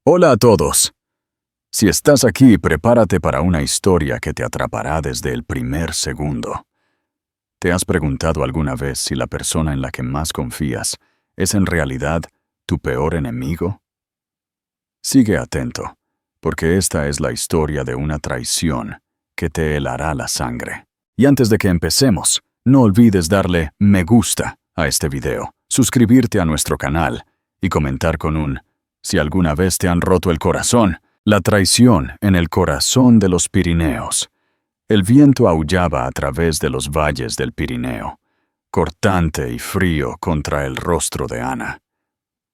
Hola a todos. Si estás aquí, prepárate para una historia que te atrapará desde el primer segundo. ¿Te has preguntado alguna vez si la persona en la que más confías es en realidad tu peor enemigo? Sigue atento, porque esta es la historia de una traición que te helará la sangre. Y antes de que empecemos, no olvides darle me gusta a este video, suscribirte a nuestro canal y comentar con un si alguna vez te han roto el corazón. La traición en el corazón de los Pirineos. El viento aullaba a través de los valles del Pirineo, cortante y frío contra el rostro de Ana.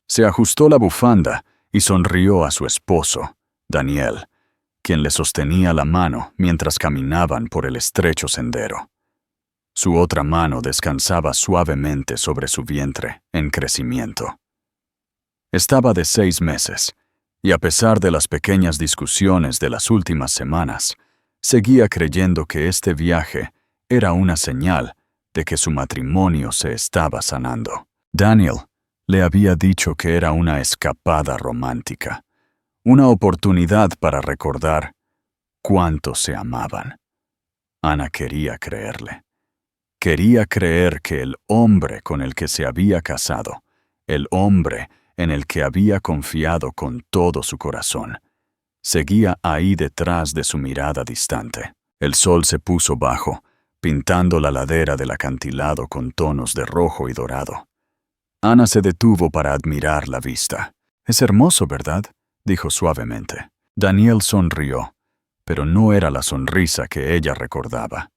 Se ajustó la bufanda y sonrió a su esposo, Daniel, quien le sostenía la mano mientras caminaban por el estrecho sendero. Su otra mano descansaba suavemente sobre su vientre en crecimiento. Estaba de 6 meses, y a pesar de las pequeñas discusiones de las últimas semanas, seguía creyendo que este viaje era una señal de que su matrimonio se estaba sanando. Daniel le había dicho que era una escapada romántica, una oportunidad para recordar cuánto se amaban. Ana quería creerle. Quería creer que el hombre con el que se había casado, el hombre en el que había confiado con todo su corazón, seguía ahí detrás de su mirada distante. El sol se puso bajo, pintando la ladera del acantilado con tonos de rojo y dorado. Ana se detuvo para admirar la vista. «Es hermoso, ¿verdad?», dijo suavemente. Daniel sonrió, pero no era la sonrisa que ella recordaba.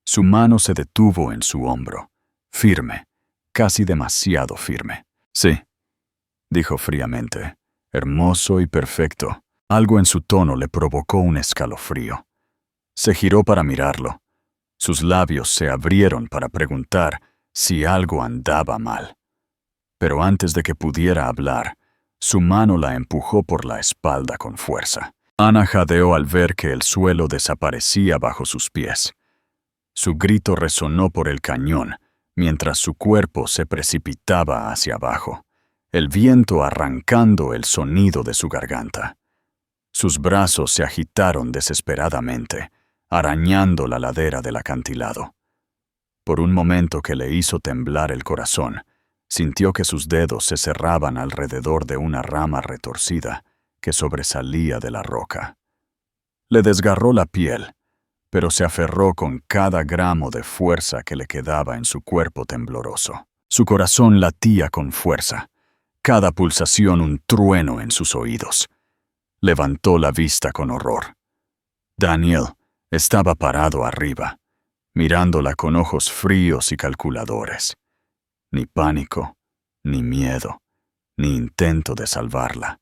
Su mano se detuvo en su hombro, firme, casi demasiado firme. «Sí», dijo fríamente, «hermoso y perfecto». Algo en su tono le provocó un escalofrío. Se giró para mirarlo. Sus labios se abrieron para preguntar si algo andaba mal. Pero antes de que pudiera hablar, su mano la empujó por la espalda con fuerza. Ana jadeó al ver que el suelo desaparecía bajo sus pies. Su grito resonó por el cañón, mientras su cuerpo se precipitaba hacia abajo, el viento arrancando el sonido de su garganta. Sus brazos se agitaron desesperadamente, arañando la ladera del acantilado. Por un momento que le hizo temblar el corazón, sintió que sus dedos se cerraban alrededor de una rama retorcida que sobresalía de la roca. Le desgarró la piel, pero se aferró con cada gramo de fuerza que le quedaba en su cuerpo tembloroso. Su corazón latía con fuerza, cada pulsación un trueno en sus oídos. Levantó la vista con horror. Daniel estaba parado arriba, mirándola con ojos fríos y calculadores. Ni pánico, ni miedo, ni intento de salvarla.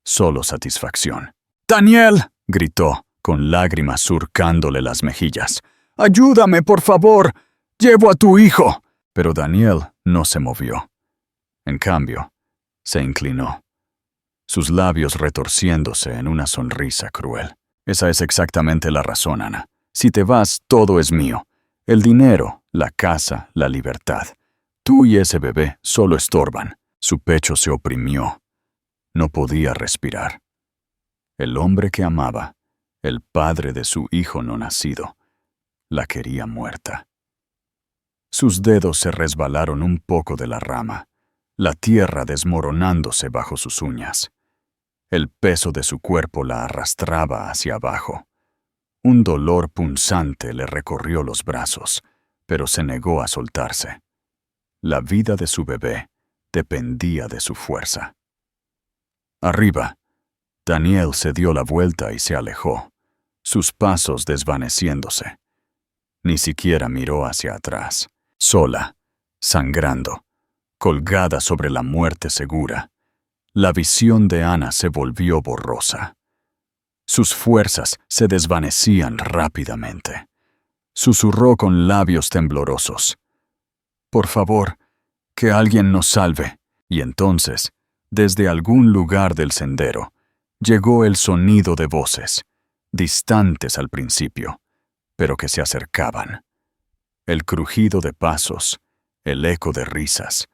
Solo satisfacción. «¡Daniel!», gritó, con lágrimas surcándole las mejillas. «¡Ayúdame, por favor! ¡Llevo a tu hijo!». Pero Daniel no se movió. En cambio, se inclinó, sus labios retorciéndose en una sonrisa cruel. «Esa es exactamente la razón, Ana. Si te vas, todo es mío. El dinero, la casa, la libertad. Tú y ese bebé solo estorban». Su pecho se oprimió. No podía respirar. El hombre que amaba, el padre de su hijo no nacido, la quería muerta. Sus dedos se resbalaron un poco de la rama, la tierra desmoronándose bajo sus uñas. El peso de su cuerpo la arrastraba hacia abajo. Un dolor punzante le recorrió los brazos, pero se negó a soltarse. La vida de su bebé dependía de su fuerza. Arriba, Daniel se dio la vuelta y se alejó, sus pasos desvaneciéndose. Ni siquiera miró hacia atrás. Sola, sangrando, colgada sobre la muerte segura, la visión de Ana se volvió borrosa. Sus fuerzas se desvanecían rápidamente. Susurró con labios temblorosos: «Por favor, que alguien nos salve». Y entonces, desde algún lugar del sendero, llegó el sonido de voces, distantes al principio, pero que se acercaban. El crujido de pasos, el eco de risas,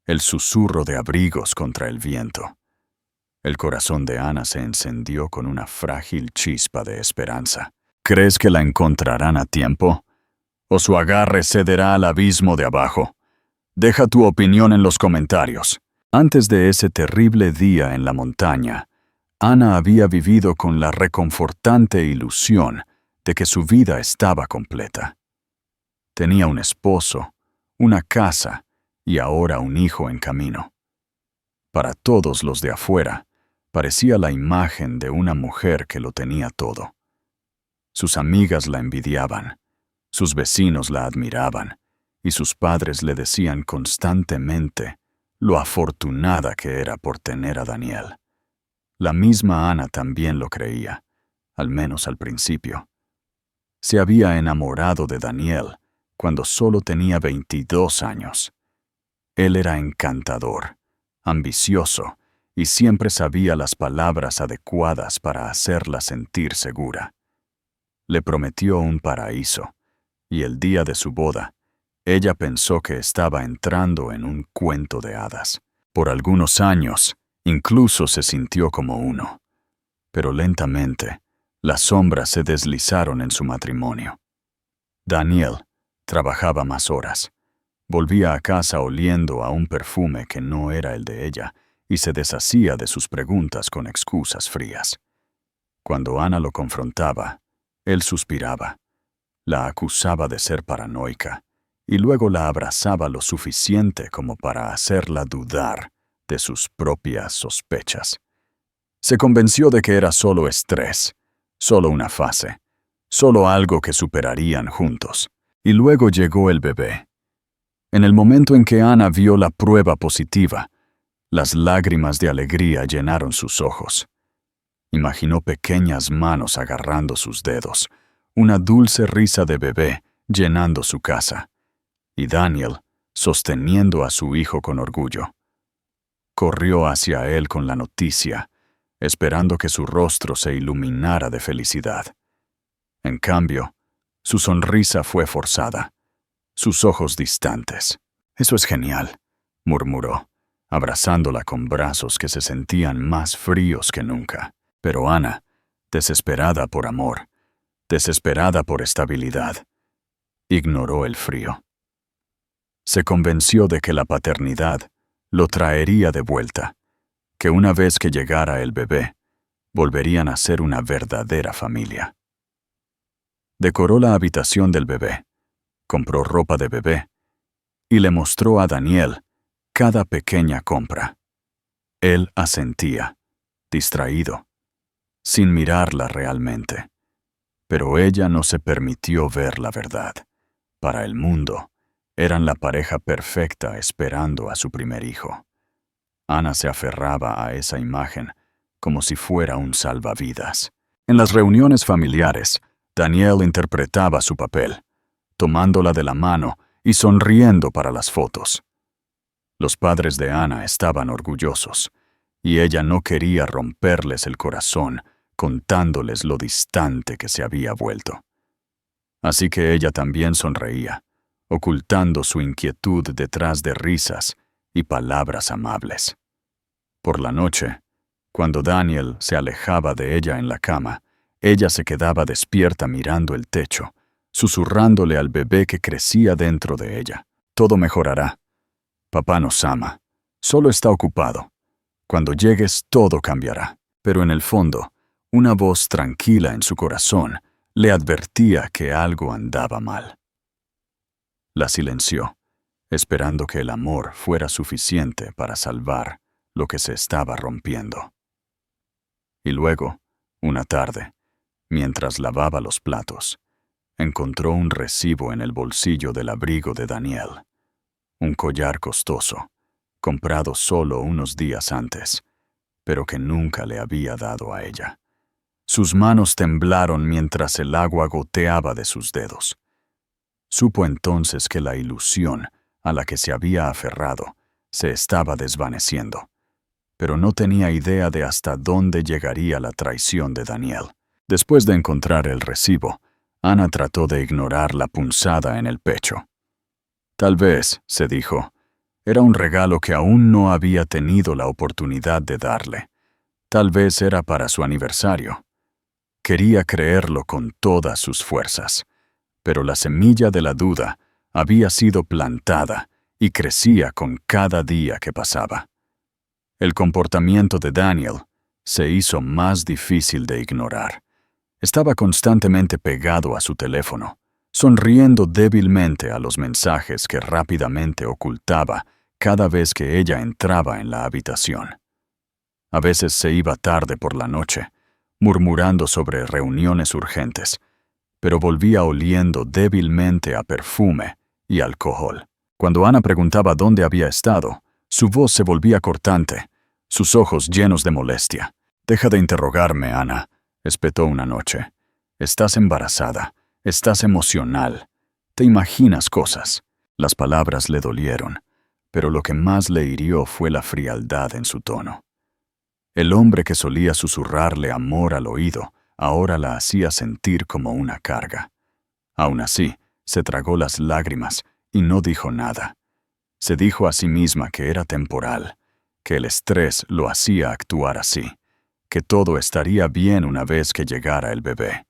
el susurro de abrigos contra el viento. El corazón de Ana se encendió con una frágil chispa de esperanza. ¿Crees que la encontrarán a tiempo? ¿O su agarre cederá al abismo de abajo? Deja tu opinión en los comentarios. Antes de ese terrible día en la montaña, Ana había vivido con la reconfortante ilusión de que su vida estaba completa. Tenía un esposo, una casa y ahora un hijo en camino. Para todos los de afuera, parecía la imagen de una mujer que lo tenía todo. Sus amigas la envidiaban, sus vecinos la admiraban, y sus padres le decían constantemente lo afortunada que era por tener a Daniel. La misma Ana también lo creía, al menos al principio. Se había enamorado de Daniel cuando solo tenía 22 años. Él era encantador, ambicioso, y siempre sabía las palabras adecuadas para hacerla sentir segura. Le prometió un paraíso, y el día de su boda, ella pensó que estaba entrando en un cuento de hadas. Por algunos años, incluso se sintió como uno. Pero lentamente, las sombras se deslizaron en su matrimonio. Daniel trabajaba más horas. Volvía a casa oliendo a un perfume que no era el de ella y se deshacía de sus preguntas con excusas frías. Cuando Ana lo confrontaba, él suspiraba, la acusaba de ser paranoica y luego la abrazaba lo suficiente como para hacerla dudar de sus propias sospechas. Se convenció de que era solo estrés, solo una fase, solo algo que superarían juntos. Y luego llegó el bebé. En el momento en que Ana vio la prueba positiva, las lágrimas de alegría llenaron sus ojos. Imaginó pequeñas manos agarrando sus dedos, una dulce risa de bebé llenando su casa, y Daniel sosteniendo a su hijo con orgullo. Corrió hacia él con la noticia, esperando que su rostro se iluminara de felicidad. En cambio, su sonrisa fue forzada, sus ojos distantes. «Eso es genial», murmuró, abrazándola con brazos que se sentían más fríos que nunca. Pero Ana, desesperada por amor, desesperada por estabilidad, ignoró el frío. Se convenció de que la paternidad lo traería de vuelta, que una vez que llegara el bebé, volverían a ser una verdadera familia. Decoró la habitación del bebé, compró ropa de bebé y le mostró a Daniel cada pequeña compra. Él asentía, distraído, sin mirarla realmente. Pero ella no se permitió ver la verdad. Para el mundo, eran la pareja perfecta esperando a su primer hijo. Ana se aferraba a esa imagen como si fuera un salvavidas. En las reuniones familiares, Daniel interpretaba su papel, tomándola de la mano y sonriendo para las fotos. Los padres de Ana estaban orgullosos, y ella no quería romperles el corazón contándoles lo distante que se había vuelto. Así que ella también sonreía, ocultando su inquietud detrás de risas y palabras amables. Por la noche, cuando Daniel se alejaba de ella en la cama, ella se quedaba despierta mirando el techo, susurrándole al bebé que crecía dentro de ella. «Todo mejorará. Papá nos ama. Solo está ocupado. Cuando llegues, todo cambiará». Pero en el fondo, una voz tranquila en su corazón le advertía que algo andaba mal. La silenció, esperando que el amor fuera suficiente para salvar lo que se estaba rompiendo. Y luego, una tarde, mientras lavaba los platos, encontró un recibo en el bolsillo del abrigo de Daniel. Un collar costoso, comprado solo unos días antes, pero que nunca le había dado a ella. Sus manos temblaron mientras el agua goteaba de sus dedos. Supo entonces que la ilusión a la que se había aferrado se estaba desvaneciendo, pero no tenía idea de hasta dónde llegaría la traición de Daniel. Después de encontrar el recibo, Ana trató de ignorar la punzada en el pecho. Tal vez, se dijo, era un regalo que aún no había tenido la oportunidad de darle. Tal vez era para su aniversario. Quería creerlo con todas sus fuerzas, pero la semilla de la duda había sido plantada y crecía con cada día que pasaba. El comportamiento de Daniel se hizo más difícil de ignorar. Estaba constantemente pegado a su teléfono, sonriendo débilmente a los mensajes que rápidamente ocultaba cada vez que ella entraba en la habitación. A veces se iba tarde por la noche, murmurando sobre reuniones urgentes, pero volvía oliendo débilmente a perfume y alcohol. Cuando Ana preguntaba dónde había estado, su voz se volvía cortante, sus ojos llenos de molestia. «Deja de interrogarme, Ana», espetó una noche. «Estás embarazada, estás emocional, te imaginas cosas». Las palabras le dolieron, pero lo que más le hirió fue la frialdad en su tono. El hombre que solía susurrarle amor al oído, ahora la hacía sentir como una carga. Aún así, se tragó las lágrimas y no dijo nada. Se dijo a sí misma que era temporal, que el estrés lo hacía actuar así, que todo estaría bien una vez que llegara el bebé.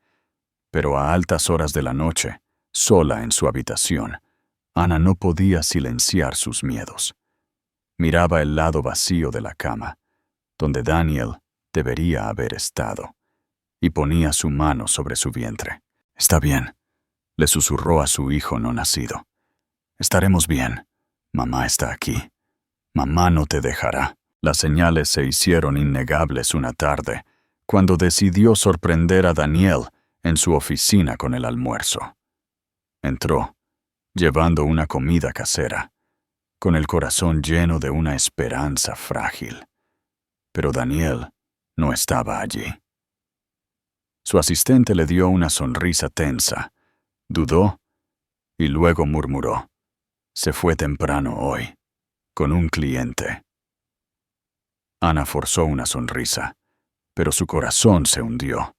Pero a altas horas de la noche, sola en su habitación, Ana no podía silenciar sus miedos. Miraba el lado vacío de la cama, donde Daniel debería haber estado, y ponía su mano sobre su vientre. «Está bien», le susurró a su hijo no nacido. «Estaremos bien. Mamá está aquí. Mamá no te dejará». Las señales se hicieron innegables una tarde, cuando decidió sorprender a Daniel en su oficina con el almuerzo. Entró, llevando una comida casera, con el corazón lleno de una esperanza frágil. Pero Daniel no estaba allí. Su asistente le dio una sonrisa tensa, dudó y luego murmuró: «Se fue temprano hoy, con un cliente». Ana forzó una sonrisa, pero su corazón se hundió.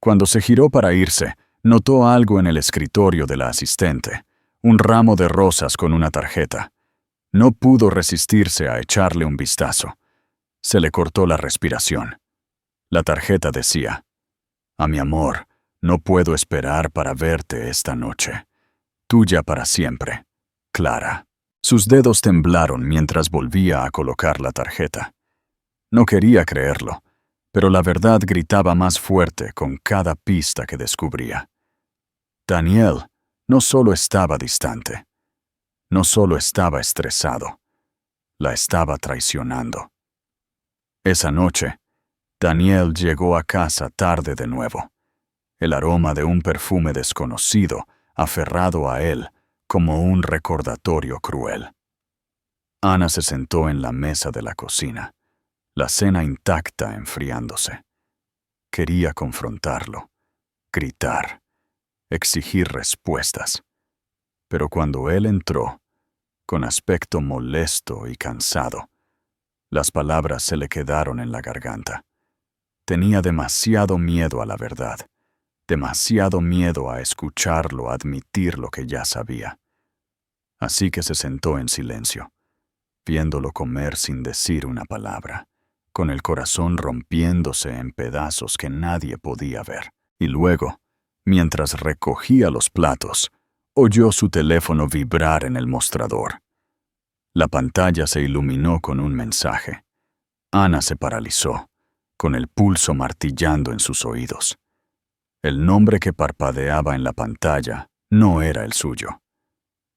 Cuando se giró para irse, notó algo en el escritorio de la asistente, un ramo de rosas con una tarjeta. No pudo resistirse a echarle un vistazo. Se le cortó la respiración. La tarjeta decía: «A mi amor, no puedo esperar para verte esta noche. Tuya para siempre, Clara». Sus dedos temblaron mientras volvía a colocar la tarjeta. No quería creerlo, pero la verdad gritaba más fuerte con cada pista que descubría. Daniel no solo estaba distante, no solo estaba estresado, la estaba traicionando. Esa noche, Daniel llegó a casa tarde de nuevo. El aroma de un perfume desconocido, aferrado a él como un recordatorio cruel. Ana se sentó en la mesa de la cocina, la cena intacta enfriándose. Quería confrontarlo, gritar, exigir respuestas. Pero cuando él entró, con aspecto molesto y cansado, las palabras se le quedaron en la garganta. Tenía demasiado miedo a la verdad, demasiado miedo a escucharlo admitir lo que ya sabía. Así que se sentó en silencio, viéndolo comer sin decir una palabra, con el corazón rompiéndose en pedazos que nadie podía ver. Y luego, mientras recogía los platos, oyó su teléfono vibrar en el mostrador. La pantalla se iluminó con un mensaje. Ana se paralizó, con el pulso martillando en sus oídos. El nombre que parpadeaba en la pantalla no era el suyo.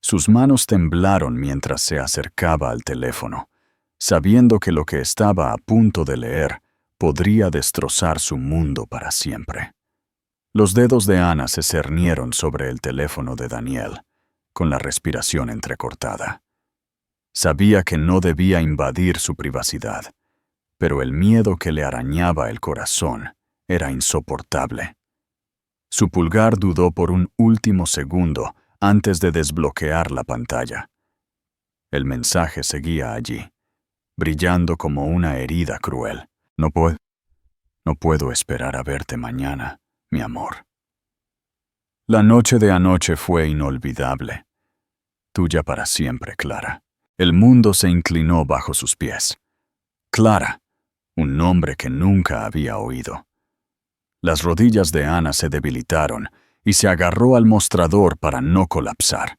Sus manos temblaron mientras se acercaba al teléfono, sabiendo que lo que estaba a punto de leer podría destrozar su mundo para siempre. Los dedos de Ana se cernieron sobre el teléfono de Daniel, con la respiración entrecortada. Sabía que no debía invadir su privacidad, pero el miedo que le arañaba el corazón era insoportable. Su pulgar dudó por un último segundo antes de desbloquear la pantalla. El mensaje seguía allí, brillando como una herida cruel. No puedo esperar a verte mañana, mi amor. La noche de anoche fue inolvidable. Tuya para siempre, Clara. El mundo se inclinó bajo sus pies. Clara, un nombre que nunca había oído. Las rodillas de Ana se debilitaron y se agarró al mostrador para no colapsar.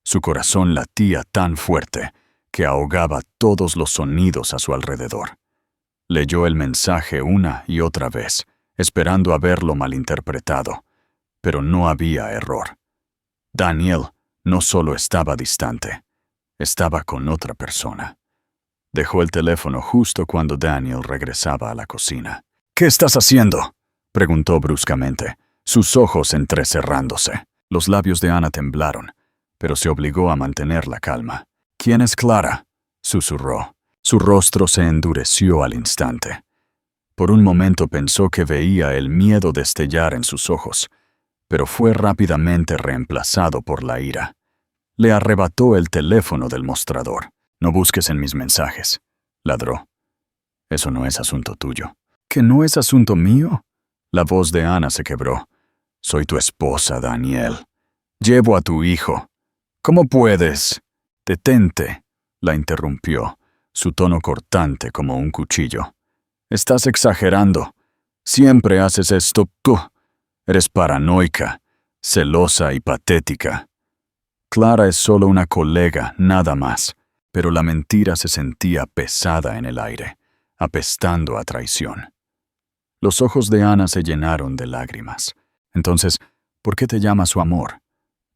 Su corazón latía tan fuerte que ahogaba todos los sonidos a su alrededor. Leyó el mensaje una y otra vez, esperando haberlo malinterpretado, pero no había error. Daniel no solo estaba distante, estaba con otra persona. Dejó el teléfono justo cuando Daniel regresaba a la cocina. «¿Qué estás haciendo?», preguntó bruscamente, sus ojos entrecerrándose. Los labios de Ana temblaron, pero se obligó a mantener la calma. «¿Quién es Clara?», susurró. Su rostro se endureció al instante. Por un momento pensó que veía el miedo destellar en sus ojos, pero fue rápidamente reemplazado por la ira. Le arrebató el teléfono del mostrador. «No busques en mis mensajes», ladró. «Eso no es asunto tuyo». «¿Que no es asunto mío?». La voz de Ana se quebró. «Soy tu esposa, Daniel. Llevo a tu hijo. ¿Cómo puedes?» «Detente», la interrumpió, su tono cortante como un cuchillo. «Estás exagerando. Siempre haces esto tú. Eres paranoica, celosa y patética. Clara es solo una colega, nada más». Pero la mentira se sentía pesada en el aire, apestando a traición. Los ojos de Ana se llenaron de lágrimas. «Entonces, ¿por qué te llama su amor?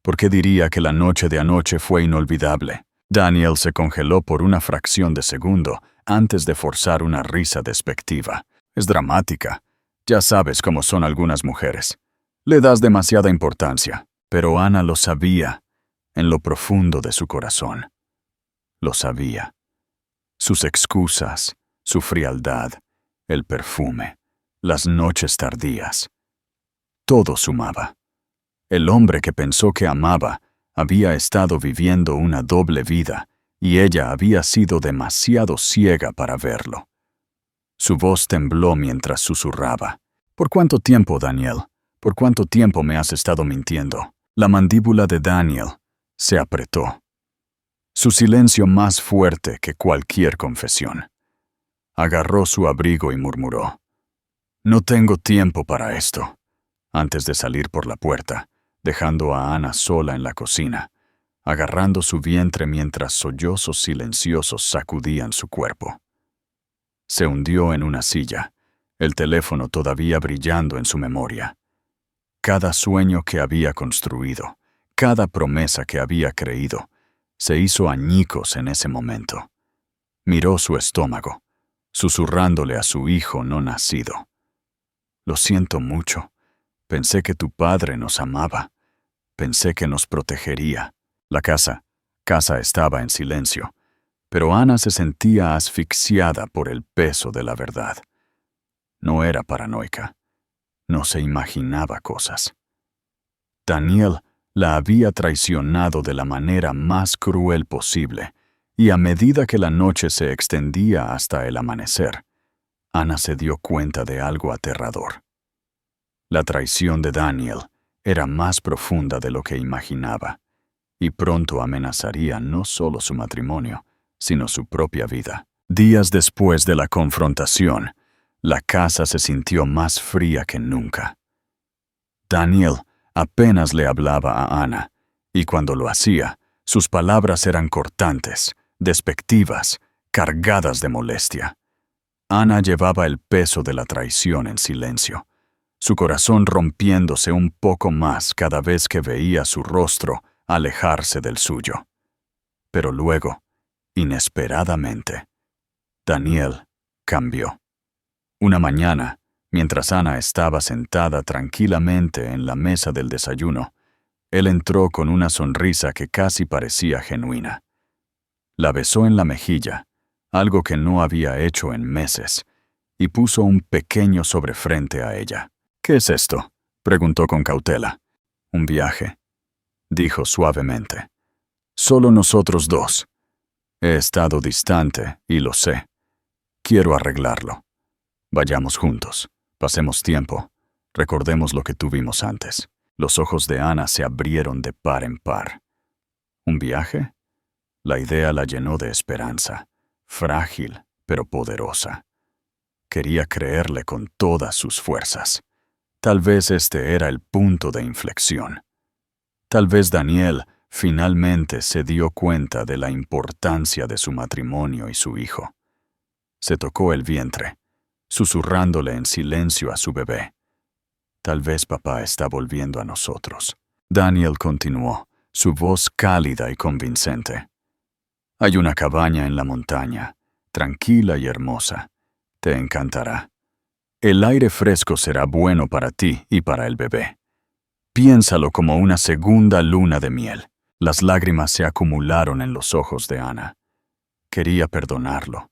¿Por qué diría que la noche de anoche fue inolvidable?». Daniel se congeló por una fracción de segundo antes de forzar una risa despectiva. «Es dramática. Ya sabes cómo son algunas mujeres. Le das demasiada importancia». Pero Ana lo sabía, en lo profundo de su corazón. Lo sabía. Sus excusas, su frialdad, el perfume, las noches tardías. Todo sumaba. El hombre que pensó que amaba había estado viviendo una doble vida y ella había sido demasiado ciega para verlo. Su voz tembló mientras susurraba. «¿Por cuánto tiempo, Daniel? ¿Por cuánto tiempo me has estado mintiendo?». La mandíbula de Daniel se apretó. Su silencio más fuerte que cualquier confesión. Agarró su abrigo y murmuró: «No tengo tiempo para esto», antes de salir por la puerta, dejando a Ana sola en la cocina, agarrando su vientre mientras sollozos silenciosos sacudían su cuerpo. Se hundió en una silla, el teléfono todavía brillando en su memoria. Cada sueño que había construido, cada promesa que había creído, se hizo añicos en ese momento. Miró su estómago, susurrándole a su hijo no nacido: «Lo siento mucho. Pensé que tu padre nos amaba. Pensé que nos protegería». La casa estaba en silencio, pero Ana se sentía asfixiada por el peso de la verdad. No era paranoica. No se imaginaba cosas. Daniel la había traicionado de la manera más cruel posible, y a medida que la noche se extendía hasta el amanecer, Ana se dio cuenta de algo aterrador. La traición de Daniel era más profunda de lo que imaginaba, y pronto amenazaría no solo su matrimonio, sino su propia vida. Días después de la confrontación, la casa se sintió más fría que nunca. Daniel apenas le hablaba a Ana, y cuando lo hacía, sus palabras eran cortantes, despectivas, cargadas de molestia. Ana llevaba el peso de la traición en silencio, su corazón rompiéndose un poco más cada vez que veía su rostro alejarse del suyo. Pero luego, inesperadamente, Daniel cambió. Una mañana, mientras Ana estaba sentada tranquilamente en la mesa del desayuno, él entró con una sonrisa que casi parecía genuina. La besó en la mejilla, algo que no había hecho en meses, y puso un pequeño sobrefrente a ella. «¿Qué es esto?», preguntó con cautela. «Un viaje», dijo suavemente. «Solo nosotros dos. He estado distante, y lo sé. Quiero arreglarlo. Vayamos juntos, pasemos tiempo, recordemos lo que tuvimos antes». Los ojos de Ana se abrieron de par en par. ¿Un viaje? La idea la llenó de esperanza, frágil pero poderosa. Quería creerle con todas sus fuerzas. Tal vez este era el punto de inflexión. Tal vez Daniel finalmente se dio cuenta de la importancia de su matrimonio y su hijo. Se tocó el vientre, susurrándole en silencio a su bebé. Tal vez papá está volviendo a nosotros. Daniel continuó, su voz cálida y convincente. Hay una cabaña en la montaña, tranquila y hermosa. Te encantará. El aire fresco será bueno para ti y para el bebé. Piénsalo como una segunda luna de miel. Las lágrimas se acumularon en los ojos de Ana. Quería perdonarlo.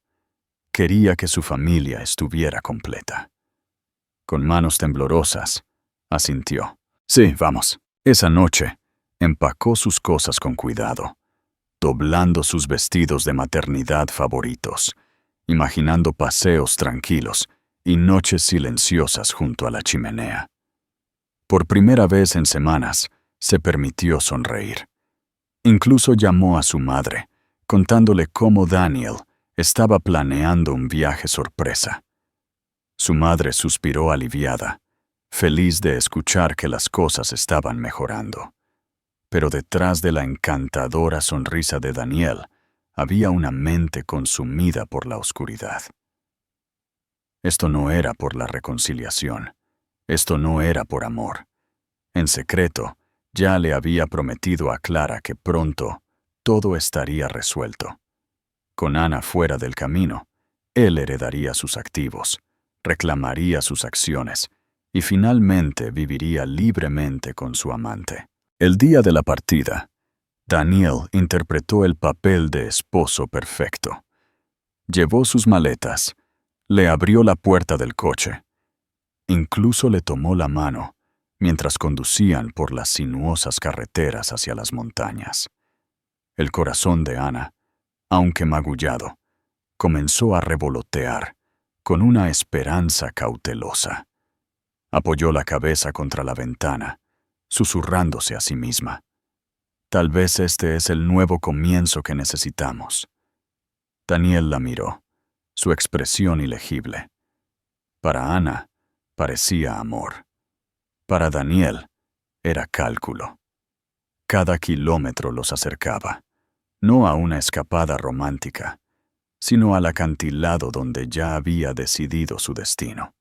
Quería que su familia estuviera completa. Con manos temblorosas, asintió. Sí, vamos. Esa noche, empacó sus cosas con cuidado, doblando sus vestidos de maternidad favoritos, imaginando paseos tranquilos y noches silenciosas junto a la chimenea. Por primera vez en semanas, se permitió sonreír. Incluso llamó a su madre, contándole cómo Daniel estaba planeando un viaje sorpresa. Su madre suspiró aliviada, feliz de escuchar que las cosas estaban mejorando. Pero detrás de la encantadora sonrisa de Daniel había una mente consumida por la oscuridad. Esto no era por la reconciliación. Esto no era por amor. En secreto, ya le había prometido a Clara que pronto todo estaría resuelto. Con Ana fuera del camino, él heredaría sus activos, reclamaría sus acciones y finalmente viviría libremente con su amante. El día de la partida, Daniel interpretó el papel de esposo perfecto. Llevó sus maletas, le abrió la puerta del coche, incluso le tomó la mano mientras conducían por las sinuosas carreteras hacia las montañas. El corazón de Ana, aunque magullado, comenzó a revolotear con una esperanza cautelosa. Apoyó la cabeza contra la ventana, susurrándose a sí misma. Tal vez este es el nuevo comienzo que necesitamos. Daniel la miró, su expresión ilegible. Para Ana, parecía amor. Para Daniel, era cálculo. Cada kilómetro los acercaba, no a una escapada romántica, sino al acantilado donde ya había decidido su destino.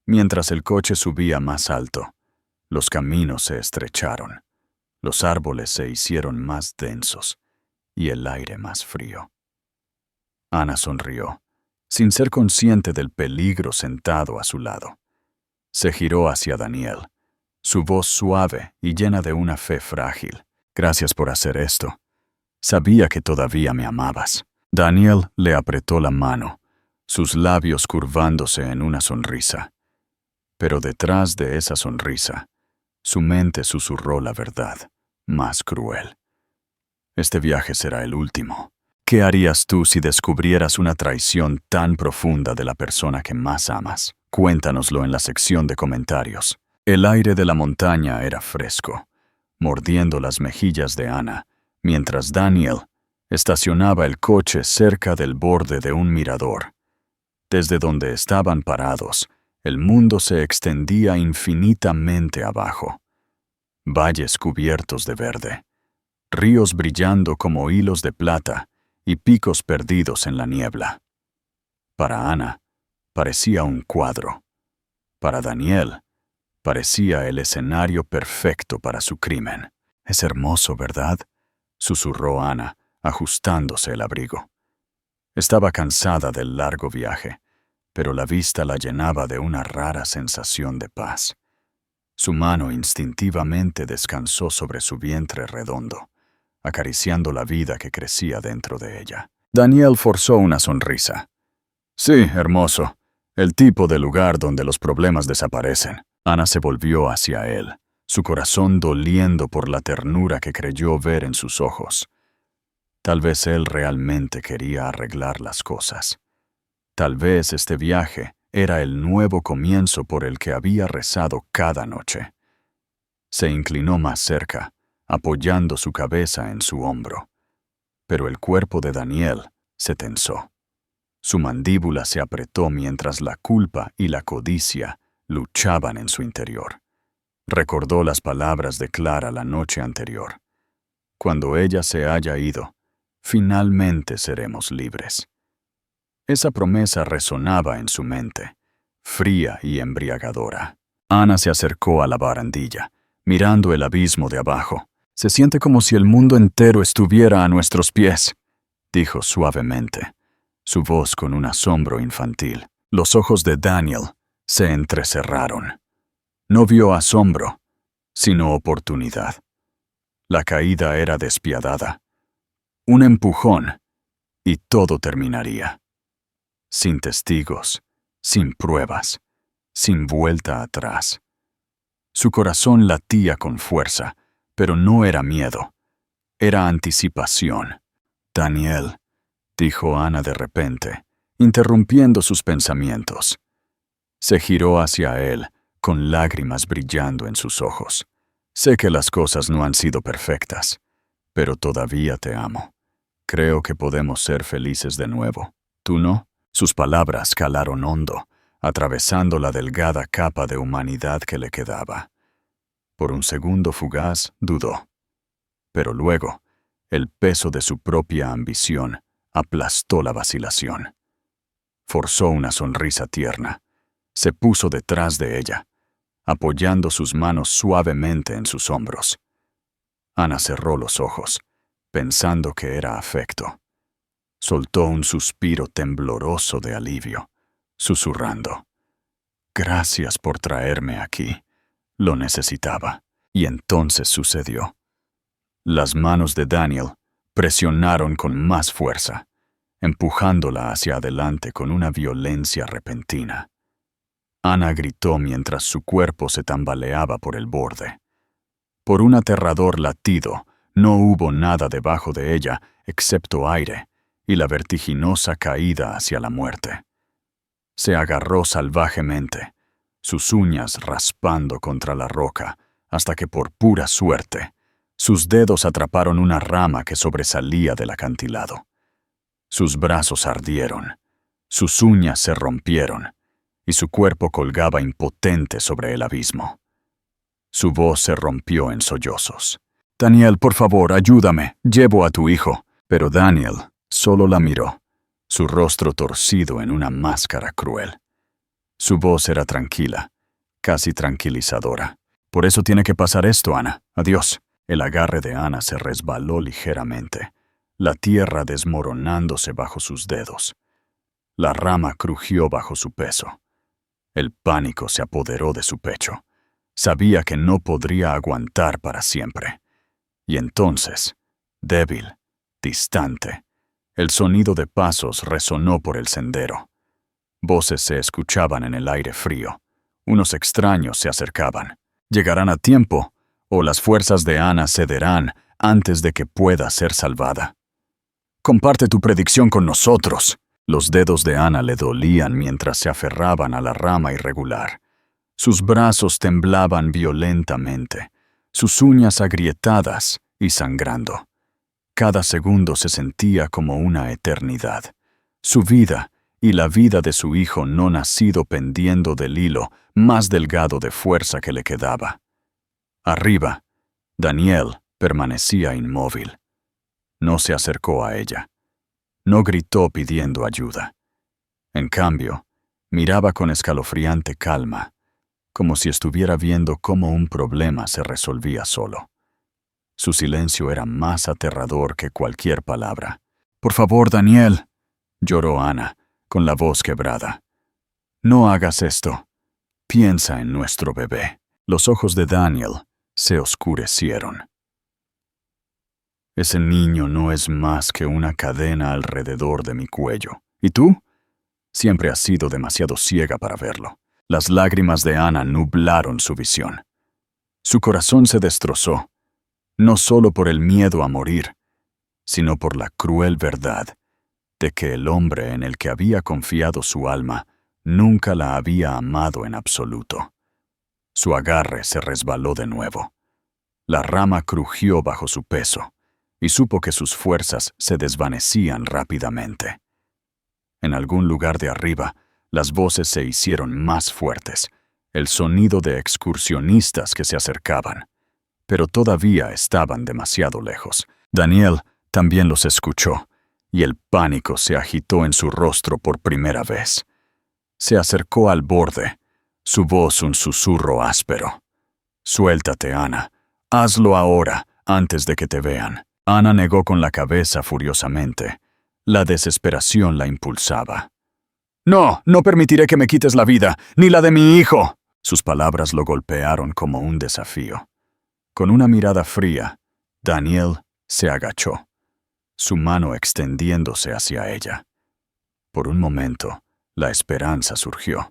Mientras el coche subía más alto, los caminos se estrecharon, los árboles se hicieron más densos y el aire más frío. Ana sonrió, sin ser consciente del peligro sentado a su lado. Se giró hacia Daniel, su voz suave y llena de una fe frágil. Gracias por hacer esto. Sabía que todavía me amabas. Daniel le apretó la mano, sus labios curvándose en una sonrisa. Pero detrás de esa sonrisa, su mente susurró la verdad, más cruel. Este viaje será el último. ¿Qué harías tú si descubrieras una traición tan profunda de la persona que más amas? Cuéntanoslo en la sección de comentarios. El aire de la montaña era fresco, mordiendo las mejillas de Ana, mientras Daniel estacionaba el coche cerca del borde de un mirador. Desde donde estaban parados, el mundo se extendía infinitamente abajo. Valles cubiertos de verde, ríos brillando como hilos de plata y picos perdidos en la niebla. Para Ana, parecía un cuadro. Para Daniel, parecía el escenario perfecto para su crimen. Es hermoso, ¿verdad?, susurró Ana, ajustándose el abrigo. Estaba cansada del largo viaje, pero la vista la llenaba de una rara sensación de paz. Su mano instintivamente descansó sobre su vientre redondo, acariciando la vida que crecía dentro de ella. Daniel forzó una sonrisa. Sí, hermoso. El tipo de lugar donde los problemas desaparecen. Ana se volvió hacia él, su corazón doliendo por la ternura que creyó ver en sus ojos. Tal vez él realmente quería arreglar las cosas. Tal vez este viaje era el nuevo comienzo por el que había rezado cada noche. Se inclinó más cerca, apoyando su cabeza en su hombro. Pero el cuerpo de Daniel se tensó. Su mandíbula se apretó mientras la culpa y la codicia luchaban en su interior. Recordó las palabras de Clara la noche anterior. Cuando ella se haya ido, finalmente seremos libres. Esa promesa resonaba en su mente, fría y embriagadora. Ana se acercó a la barandilla, mirando el abismo de abajo. «Se siente como si el mundo entero estuviera a nuestros pies», dijo suavemente, su voz con un asombro infantil. Los ojos de Daniel se entrecerraron. No vio asombro, sino oportunidad. La caída era despiadada. Un empujón, y todo terminaría. Sin testigos, sin pruebas, sin vuelta atrás. Su corazón latía con fuerza, pero no era miedo, era anticipación. «Daniel», dijo Ana de repente, interrumpiendo sus pensamientos. Se giró hacia él, con lágrimas brillando en sus ojos. «Sé que las cosas no han sido perfectas, pero todavía te amo. Creo que podemos ser felices de nuevo. ¿Tú no?» Sus palabras calaron hondo, atravesando la delgada capa de humanidad que le quedaba. Por un segundo fugaz dudó. Pero luego, el peso de su propia ambición aplastó la vacilación. Forzó una sonrisa tierna. Se puso detrás de ella, apoyando sus manos suavemente en sus hombros. Ana cerró los ojos, pensando que era afecto. Soltó un suspiro tembloroso de alivio, susurrando: «Gracias por traerme aquí. Lo necesitaba». Y entonces sucedió. Las manos de Daniel presionaron con más fuerza, empujándola hacia adelante con una violencia repentina. Ana gritó mientras su cuerpo se tambaleaba por el borde. Por un aterrador latido, no hubo nada debajo de ella excepto aire y la vertiginosa caída hacia la muerte. Se agarró salvajemente, sus uñas raspando contra la roca, hasta que por pura suerte, sus dedos atraparon una rama que sobresalía del acantilado. Sus brazos ardieron, sus uñas se rompieron, y su cuerpo colgaba impotente sobre el abismo. Su voz se rompió en sollozos. «Daniel, por favor, ayúdame, llevo a tu hijo». Pero Daniel solo la miró, su rostro torcido en una máscara cruel. Su voz era tranquila, casi tranquilizadora. «Por eso tiene que pasar esto, Ana. Adiós». El agarre de Ana se resbaló ligeramente, la tierra desmoronándose bajo sus dedos. La rama crujió bajo su peso. El pánico se apoderó de su pecho. Sabía que no podría aguantar para siempre. Y entonces, débil, distante, el sonido de pasos resonó por el sendero. Voces se escuchaban en el aire frío. Unos extraños se acercaban. ¿Llegarán a tiempo o las fuerzas de Ana cederán antes de que pueda ser salvada? «Comparte tu predicción con nosotros». Los dedos de Ana le dolían mientras se aferraban a la rama irregular. Sus brazos temblaban violentamente, sus uñas agrietadas y sangrando. Cada segundo se sentía como una eternidad. Su vida y la vida de su hijo no nacido pendiendo del hilo más delgado de fuerza que le quedaba. Arriba, Daniel permanecía inmóvil. No se acercó a ella. No gritó pidiendo ayuda. En cambio, miraba con escalofriante calma, como si estuviera viendo cómo un problema se resolvía solo. Su silencio era más aterrador que cualquier palabra. «Por favor, Daniel», lloró Ana, con la voz quebrada. «No hagas esto. Piensa en nuestro bebé». Los ojos de Daniel se oscurecieron. «Ese niño no es más que una cadena alrededor de mi cuello. ¿Y tú?» Siempre has sido demasiado ciega para verlo. Las lágrimas de Ana nublaron su visión. Su corazón se destrozó, no solo por el miedo a morir, sino por la cruel verdad de que el hombre en el que había confiado su alma nunca la había amado en absoluto. Su agarre se resbaló de nuevo. La rama crujió bajo su peso, y supo que sus fuerzas se desvanecían rápidamente. En algún lugar de arriba, las voces se hicieron más fuertes, el sonido de excursionistas que se acercaban. Pero todavía estaban demasiado lejos. Daniel también los escuchó, y el pánico se agitó en su rostro por primera vez. Se acercó al borde, su voz un susurro áspero. «Suéltate, Ana. Hazlo ahora, antes de que te vean». Ana negó con la cabeza furiosamente. La desesperación la impulsaba. «No, no permitiré que me quites la vida, ni la de mi hijo». Sus palabras lo golpearon como un desafío. Con una mirada fría, Daniel se agachó, su mano extendiéndose hacia ella. Por un momento, la esperanza surgió.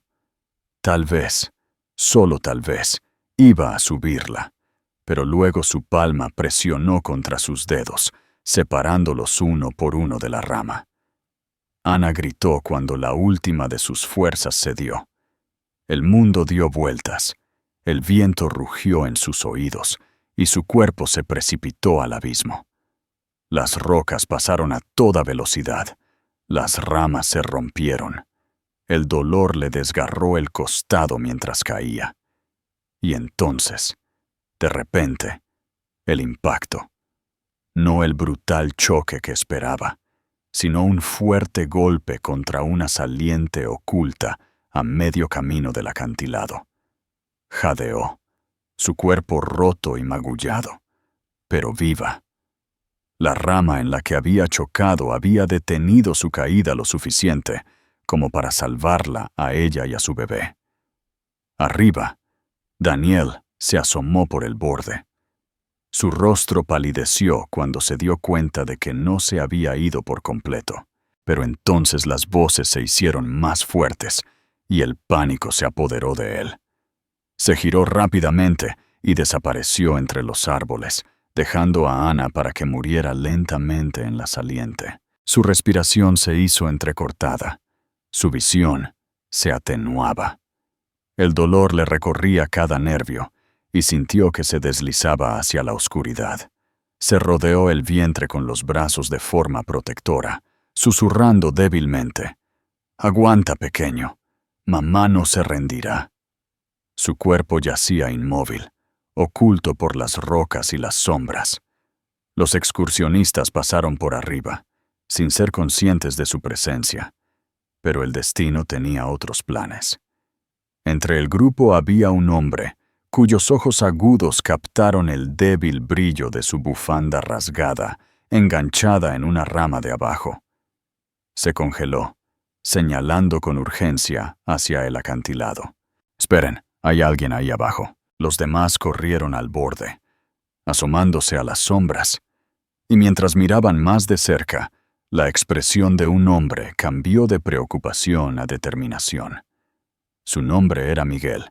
Tal vez, solo tal vez, iba a subirla, pero luego su palma presionó contra sus dedos, separándolos uno por uno de la rama. Ana gritó cuando la última de sus fuerzas cedió. El mundo dio vueltas, el viento rugió en sus oídos, y su cuerpo se precipitó al abismo. Las rocas pasaron a toda velocidad, las ramas se rompieron. El dolor le desgarró el costado mientras caía. Y entonces, de repente, el impacto. No el brutal choque que esperaba, sino un fuerte golpe contra una saliente oculta a medio camino del acantilado. Jadeó, su cuerpo roto y magullado, pero viva. La rama en la que había chocado había detenido su caída lo suficiente como para salvarla a ella y a su bebé. Arriba, Daniel se asomó por el borde. Su rostro palideció cuando se dio cuenta de que no se había ido por completo, pero entonces las voces se hicieron más fuertes y el pánico se apoderó de él. Se giró rápidamente y desapareció entre los árboles, dejando a Ana para que muriera lentamente en la saliente. Su respiración se hizo entrecortada. Su visión se atenuaba. El dolor le recorría cada nervio y sintió que se deslizaba hacia la oscuridad. Se rodeó el vientre con los brazos de forma protectora, susurrando débilmente: «Aguanta, pequeño. Mamá no se rendirá». Su cuerpo yacía inmóvil, oculto por las rocas y las sombras. Los excursionistas pasaron por arriba, sin ser conscientes de su presencia, pero el destino tenía otros planes. Entre el grupo había un hombre cuyos ojos agudos captaron el débil brillo de su bufanda rasgada, enganchada en una rama de abajo. Se congeló, señalando con urgencia hacia el acantilado. «Esperen, hay alguien ahí abajo». Los demás corrieron al borde, asomándose a las sombras, y mientras miraban más de cerca, la expresión de un hombre cambió de preocupación a determinación. Su nombre era Miguel,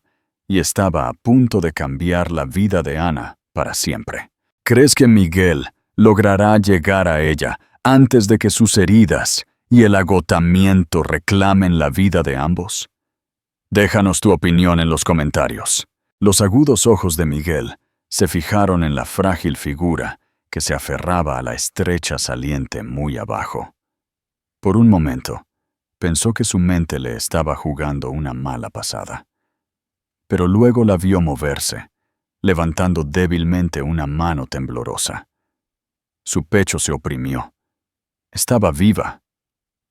y estaba a punto de cambiar la vida de Ana para siempre. ¿Crees que Miguel logrará llegar a ella antes de que sus heridas y el agotamiento reclamen la vida de ambos? Déjanos tu opinión en los comentarios. Los agudos ojos de Miguel se fijaron en la frágil figura que se aferraba a la estrecha saliente muy abajo. Por un momento, pensó que su mente le estaba jugando una mala pasada. Pero luego la vio moverse, levantando débilmente una mano temblorosa. Su pecho se oprimió. Estaba viva,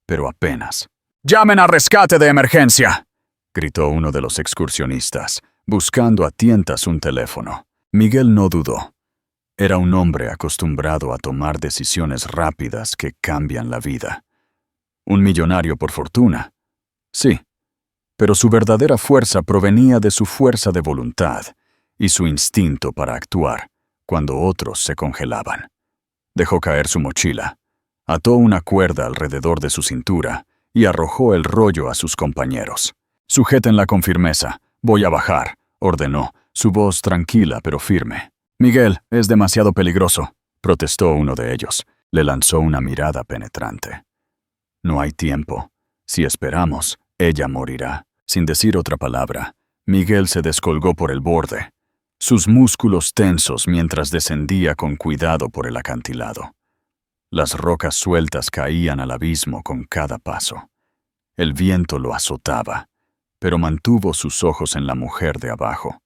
pero apenas. «¡Llamen a rescate de emergencia!», gritó uno de los excursionistas, buscando a tientas un teléfono. Miguel no dudó. Era un hombre acostumbrado a tomar decisiones rápidas que cambian la vida. Un millonario por fortuna. Sí, pero su verdadera fuerza provenía de su fuerza de voluntad y su instinto para actuar cuando otros se congelaban. Dejó caer su mochila, ató una cuerda alrededor de su cintura y arrojó el rollo a sus compañeros. «Sujétenla con firmeza. Voy a bajar», ordenó, su voz tranquila pero firme. «Miguel, es demasiado peligroso», protestó uno de ellos. Le lanzó una mirada penetrante. «No hay tiempo. Si esperamos, ella morirá». Sin decir otra palabra, Miguel se descolgó por el borde, sus músculos tensos mientras descendía con cuidado por el acantilado. Las rocas sueltas caían al abismo con cada paso. El viento lo azotaba, pero mantuvo sus ojos en la mujer de abajo,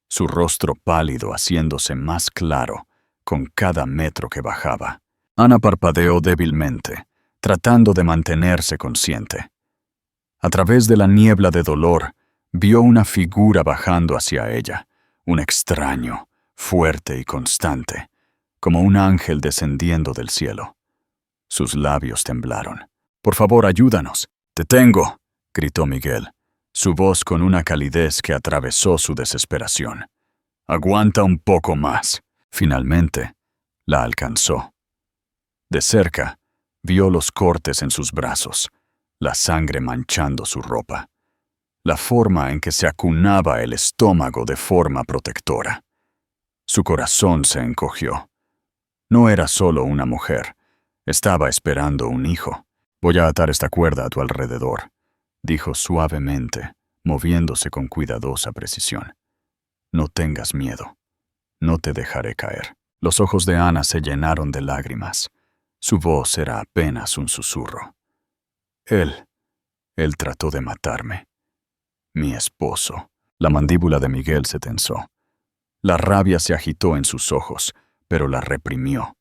su rostro pálido haciéndose más claro con cada metro que bajaba. Ana parpadeó débilmente, tratando de mantenerse consciente. A través de la niebla de dolor, vio una figura bajando hacia ella, un extraño, fuerte y constante, como un ángel descendiendo del cielo. Sus labios temblaron. «Por favor, ayúdanos». «Te tengo», gritó Miguel, su voz con una calidez que atravesó su desesperación. «Aguanta un poco más». Finalmente, la alcanzó. De cerca, vio los cortes en sus brazos, la sangre manchando su ropa, la forma en que se acunaba el estómago de forma protectora. Su corazón se encogió. No era solo una mujer, estaba esperando un hijo. «Voy a atar esta cuerda a tu alrededor», dijo suavemente, moviéndose con cuidadosa precisión. «No tengas miedo. No te dejaré caer». Los ojos de Ana se llenaron de lágrimas. Su voz era apenas un susurro. Él trató de matarme. Mi esposo». La mandíbula de Miguel se tensó. La rabia se agitó en sus ojos, pero la reprimió.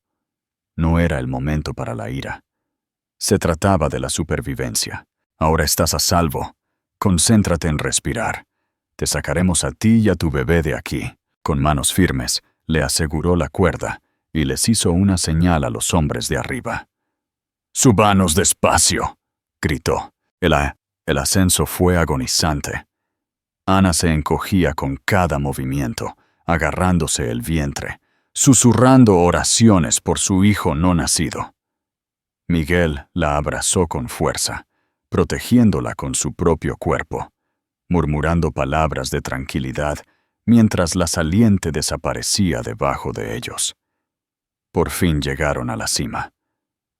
No era el momento para la ira. Se trataba de la supervivencia. «Ahora estás a salvo. Concéntrate en respirar. Te sacaremos a ti y a tu bebé de aquí». Con manos firmes, le aseguró la cuerda y les hizo una señal a los hombres de arriba. «Subanos despacio», gritó. El ascenso fue agonizante. Ana se encogía con cada movimiento, agarrándose el vientre, susurrando oraciones por su hijo no nacido. Miguel la abrazó con fuerza, protegiéndola con su propio cuerpo, murmurando palabras de tranquilidad mientras la saliente desaparecía debajo de ellos. Por fin llegaron a la cima.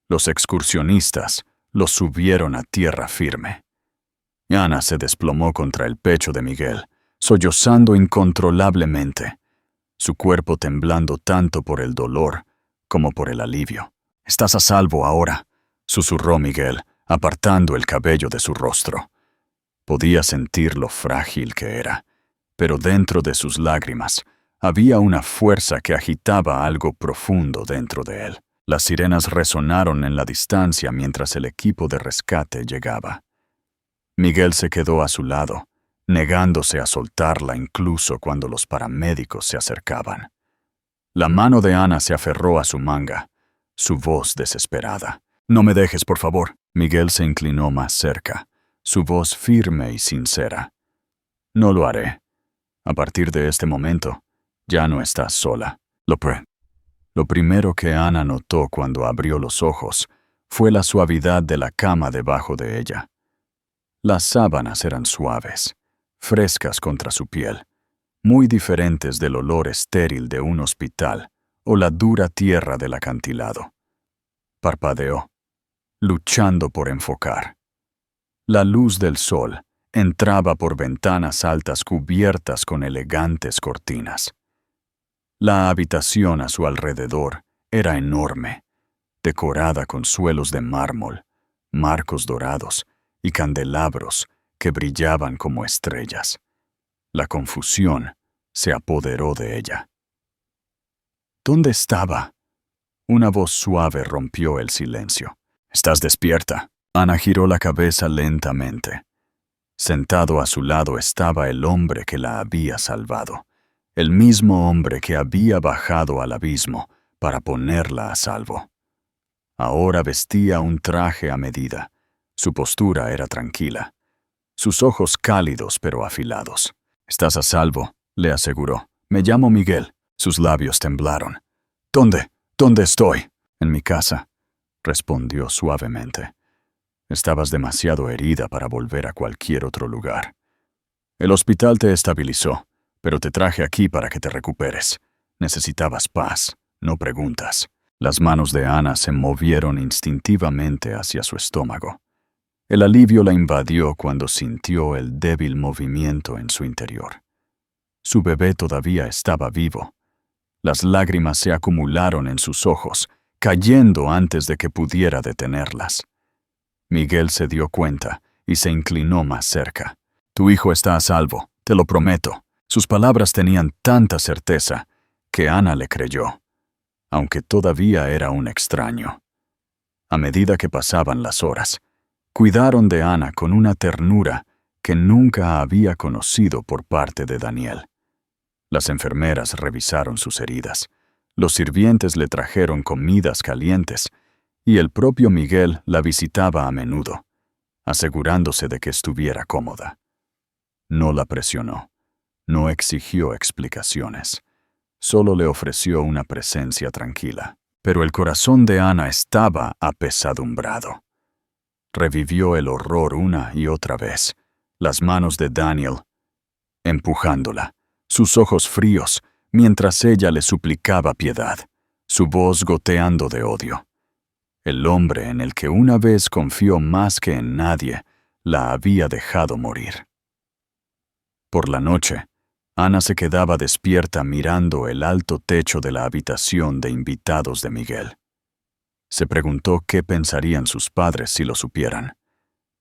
Los excursionistas los subieron a tierra firme. Ana se desplomó contra el pecho de Miguel, sollozando incontrolablemente, su cuerpo temblando tanto por el dolor como por el alivio. «Estás a salvo ahora», susurró Miguel, apartando el cabello de su rostro. Podía sentir lo frágil que era, pero dentro de sus lágrimas había una fuerza que agitaba algo profundo dentro de él. Las sirenas resonaron en la distancia mientras el equipo de rescate llegaba. Miguel se quedó a su lado, negándose a soltarla incluso cuando los paramédicos se acercaban. La mano de Ana se aferró a su manga, su voz desesperada. «No me dejes, por favor». Miguel se inclinó más cerca, su voz firme y sincera. «No lo haré. A partir de este momento, ya no estás sola». Lo primero que Ana notó cuando abrió los ojos fue la suavidad de la cama debajo de ella. Las sábanas eran suaves, frescas contra su piel, muy diferentes del olor estéril de un hospital o la dura tierra del acantilado. Parpadeó, luchando por enfocar. La luz del sol entraba por ventanas altas cubiertas con elegantes cortinas. La habitación a su alrededor era enorme, decorada con suelos de mármol, marcos dorados y candelabros que brillaban como estrellas. La confusión se apoderó de ella. ¿Dónde estaba? Una voz suave rompió el silencio. «¿Estás despierta?» Ana giró la cabeza lentamente. Sentado a su lado estaba el hombre que la había salvado, el mismo hombre que había bajado al abismo para ponerla a salvo. Ahora vestía un traje a medida. Su postura era tranquila, sus ojos cálidos pero afilados. «Estás a salvo», le aseguró. «Me llamo Miguel». Sus labios temblaron. «¿Dónde? ¿Dónde estoy?» «En mi casa», respondió suavemente. «Estabas demasiado herida para volver a cualquier otro lugar. El hospital te estabilizó, pero te traje aquí para que te recuperes. Necesitabas paz, no preguntas». Las manos de Ana se movieron instintivamente hacia su estómago. El alivio la invadió cuando sintió el débil movimiento en su interior. Su bebé todavía estaba vivo. Las lágrimas se acumularon en sus ojos, cayendo antes de que pudiera detenerlas. Miguel se dio cuenta y se inclinó más cerca. Tu hijo está a salvo, te lo prometo. Sus palabras tenían tanta certeza que Ana le creyó, aunque todavía era un extraño. A medida que pasaban las horas, cuidaron de Ana con una ternura que nunca había conocido por parte de Daniel. Las enfermeras revisaron sus heridas, los sirvientes le trajeron comidas calientes, y el propio Miguel la visitaba a menudo, asegurándose de que estuviera cómoda. No la presionó, no exigió explicaciones, solo le ofreció una presencia tranquila. Pero el corazón de Ana estaba apesadumbrado. Revivió el horror una y otra vez, las manos de Daniel empujándola, sus ojos fríos, mientras ella le suplicaba piedad, su voz goteando de odio. El hombre en el que una vez confió más que en nadie, la había dejado morir. Por la noche, Ana se quedaba despierta mirando el alto techo de la habitación de invitados de Miguel. Se preguntó qué pensarían sus padres si lo supieran.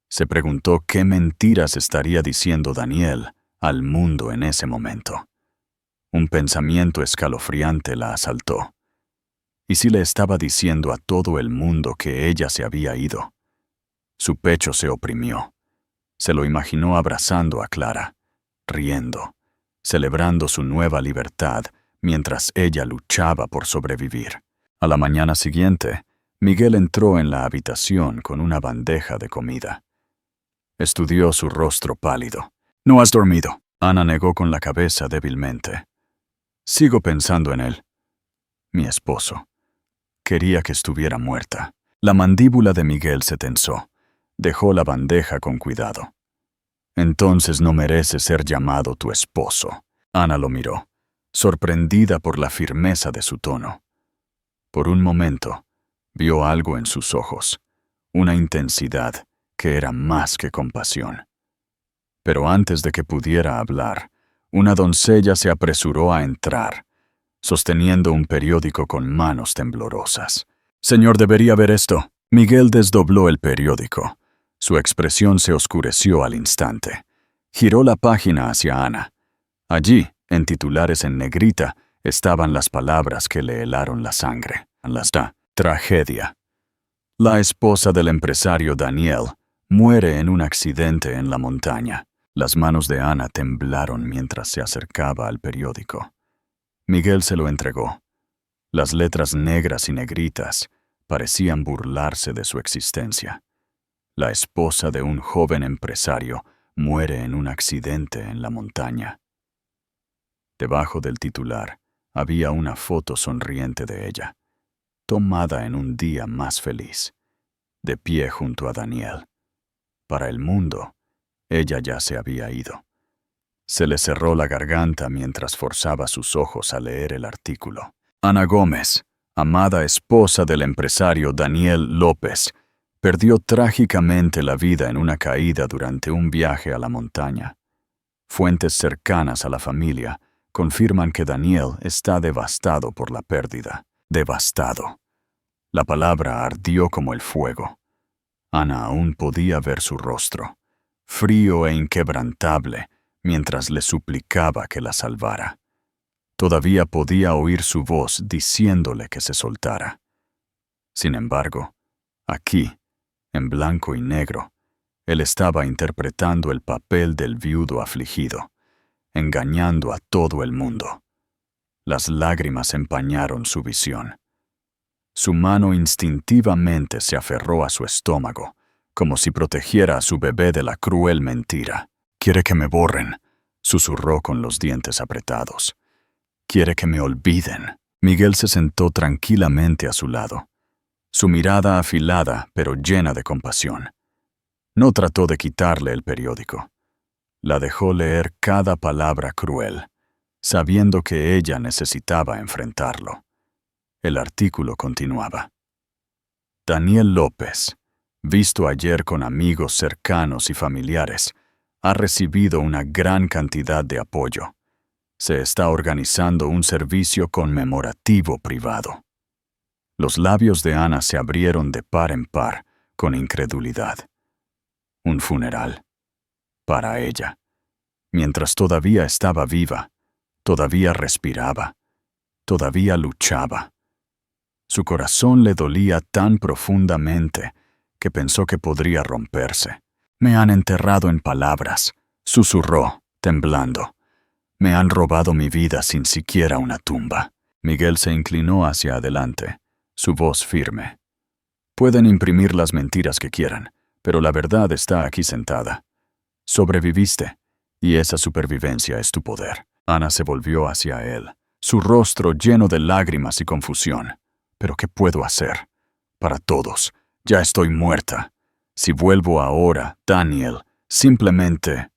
Se preguntó qué mentiras estaría diciendo Daniel al mundo en ese momento. Un pensamiento escalofriante la asaltó. ¿Y si le estaba diciendo a todo el mundo que ella se había ido? Su pecho se oprimió. Se lo imaginó abrazando a Clara, riendo, celebrando su nueva libertad mientras ella luchaba por sobrevivir. A la mañana siguiente, Miguel entró en la habitación con una bandeja de comida. Estudió su rostro pálido. «¿No has dormido?», Ana negó con la cabeza débilmente. «Sigo pensando en él. Mi esposo. Quería que estuviera muerta». La mandíbula de Miguel se tensó. Dejó la bandeja con cuidado. «Entonces no mereces ser llamado tu esposo». Ana lo miró, sorprendida por la firmeza de su tono. Por un momento, vio algo en sus ojos, una intensidad que era más que compasión. Pero antes de que pudiera hablar, una doncella se apresuró a entrar, sosteniendo un periódico con manos temblorosas. «Señor, debería ver esto». Miguel desdobló el periódico. Su expresión se oscureció al instante. Giró la página hacia Ana. Allí, en titulares en negrita, estaban las palabras que le helaron la sangre. Tragedia. La esposa del empresario Daniel muere en un accidente en la montaña. Las manos de Ana temblaron mientras se acercaba al periódico. Miguel se lo entregó. Las letras negras y negritas parecían burlarse de su existencia. La esposa de un joven empresario muere en un accidente en la montaña. Debajo del titular había una foto sonriente de ella, tomada en un día más feliz, de pie junto a Daniel. Para el mundo, ella ya se había ido. Se le cerró la garganta mientras forzaba sus ojos a leer el artículo. Ana Gómez, amada esposa del empresario Daniel López, perdió trágicamente la vida en una caída durante un viaje a la montaña. Fuentes cercanas a la familia confirman que Daniel está devastado por la pérdida. Devastado. La palabra ardió como el fuego. Ana aún podía ver su rostro, frío e inquebrantable, mientras le suplicaba que la salvara. Todavía podía oír su voz diciéndole que se soltara. Sin embargo, aquí, en blanco y negro, él estaba interpretando el papel del viudo afligido, engañando a todo el mundo. Las lágrimas empañaron su visión. Su mano instintivamente se aferró a su estómago, como si protegiera a su bebé de la cruel mentira. «Quiere que me borren», susurró con los dientes apretados. «Quiere que me olviden». Miguel se sentó tranquilamente a su lado, su mirada afilada pero llena de compasión. No trató de quitarle el periódico. La dejó leer cada palabra cruel, sabiendo que ella necesitaba enfrentarlo. El artículo continuaba. Daniel López, visto ayer con amigos cercanos y familiares, ha recibido una gran cantidad de apoyo. Se está organizando un servicio conmemorativo privado. Los labios de Ana se abrieron de par en par, con incredulidad. Un funeral. Para ella. Mientras todavía estaba viva, todavía respiraba, todavía luchaba. Su corazón le dolía tan profundamente que pensó que podría romperse. Me han enterrado en palabras, susurró, temblando. Me han robado mi vida sin siquiera una tumba. Miguel se inclinó hacia adelante, su voz firme. Pueden imprimir las mentiras que quieran, pero la verdad está aquí sentada. Sobreviviste, y esa supervivencia es tu poder. Ana se volvió hacia él, su rostro lleno de lágrimas y confusión. ¿Pero qué puedo hacer? Para todos, ya estoy muerta. Si vuelvo ahora, Daniel, simplemente...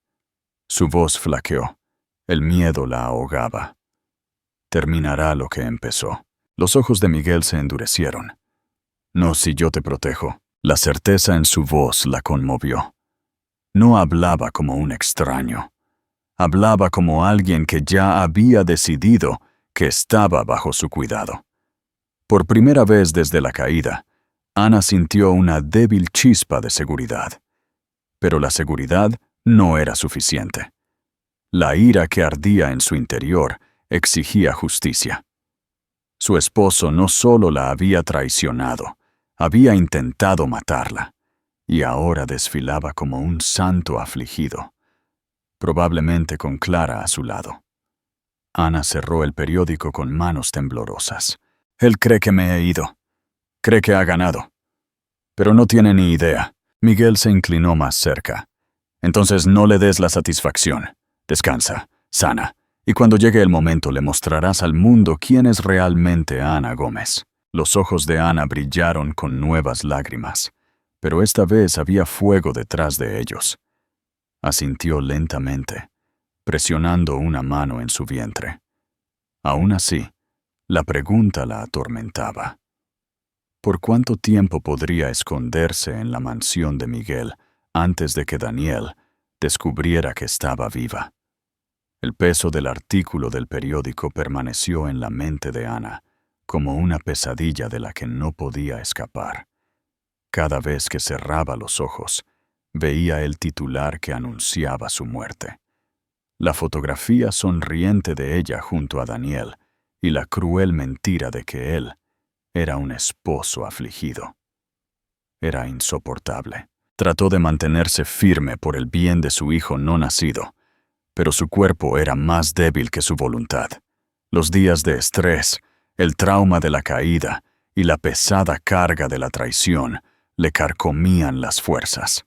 Su voz flaqueó. El miedo la ahogaba. Terminará lo que empezó. Los ojos de Miguel se endurecieron. No si yo te protejo. La certeza en su voz la conmovió. No hablaba como un extraño. Hablaba como alguien que ya había decidido que estaba bajo su cuidado. Por primera vez desde la caída, Ana sintió una débil chispa de seguridad. Pero la seguridad no era suficiente. La ira que ardía en su interior exigía justicia. Su esposo no solo la había traicionado, había intentado matarla, y ahora desfilaba como un santo afligido, probablemente con Clara a su lado. Ana cerró el periódico con manos temblorosas. Él cree que me he ido. Cree que ha ganado. Pero no tiene ni idea. Miguel se inclinó más cerca. Entonces no le des la satisfacción. Descansa, sana, y cuando llegue el momento le mostrarás al mundo quién es realmente Ana Gómez. Los ojos de Ana brillaron con nuevas lágrimas, pero esta vez había fuego detrás de ellos. Asintió lentamente, presionando una mano en su vientre. Aún así, la pregunta la atormentaba. ¿Por cuánto tiempo podría esconderse en la mansión de Miguel antes de que Daniel descubriera que estaba viva? El peso del artículo del periódico permaneció en la mente de Ana, como una pesadilla de la que no podía escapar. Cada vez que cerraba los ojos, veía el titular que anunciaba su muerte. La fotografía sonriente de ella junto a Daniel y la cruel mentira de que él era un esposo afligido. Era insoportable. Trató de mantenerse firme por el bien de su hijo no nacido, pero su cuerpo era más débil que su voluntad. Los días de estrés, el trauma de la caída y la pesada carga de la traición le carcomían las fuerzas.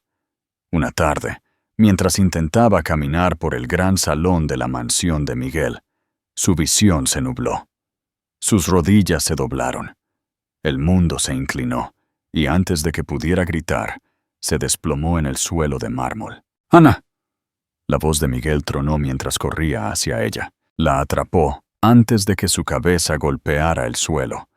Una tarde, mientras intentaba caminar por el gran salón de la mansión de Miguel, su visión se nubló. Sus rodillas se doblaron. El mundo se inclinó, y antes de que pudiera gritar, se desplomó en el suelo de mármol. ¡Ana! La voz de Miguel tronó mientras corría hacia ella. La atrapó antes de que su cabeza golpeara el suelo,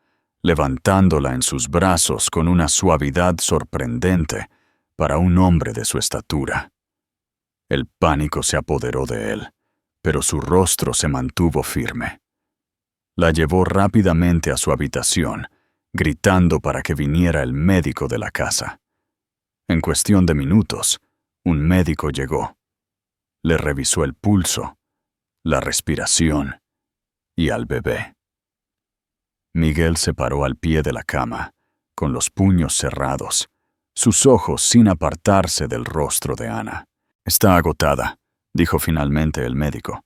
levantándola en sus brazos con una suavidad sorprendente para un hombre de su estatura. El pánico se apoderó de él, pero su rostro se mantuvo firme. La llevó rápidamente a su habitación, gritando para que viniera el médico de la casa. En cuestión de minutos, un médico llegó. Le revisó el pulso, la respiración y al bebé. Miguel se paró al pie de la cama, con los puños cerrados, sus ojos sin apartarse del rostro de Ana. Está agotada, dijo finalmente el médico.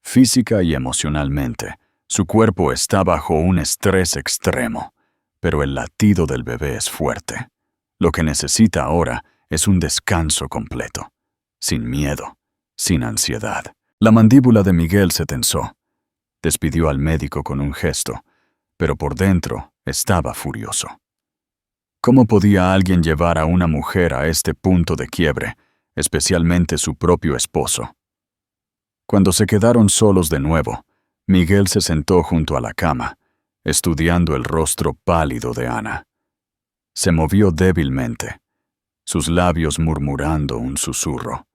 Física y emocionalmente, su cuerpo está bajo un estrés extremo, pero el latido del bebé es fuerte. Lo que necesita ahora es un descanso completo, sin miedo, sin ansiedad. La mandíbula de Miguel se tensó. Despidió al médico con un gesto, pero por dentro estaba furioso. ¿Cómo podía alguien llevar a una mujer a este punto de quiebre, especialmente su propio esposo? Cuando se quedaron solos de nuevo, Miguel se sentó junto a la cama, estudiando el rostro pálido de Ana. Se movió débilmente, sus labios murmurando un susurro.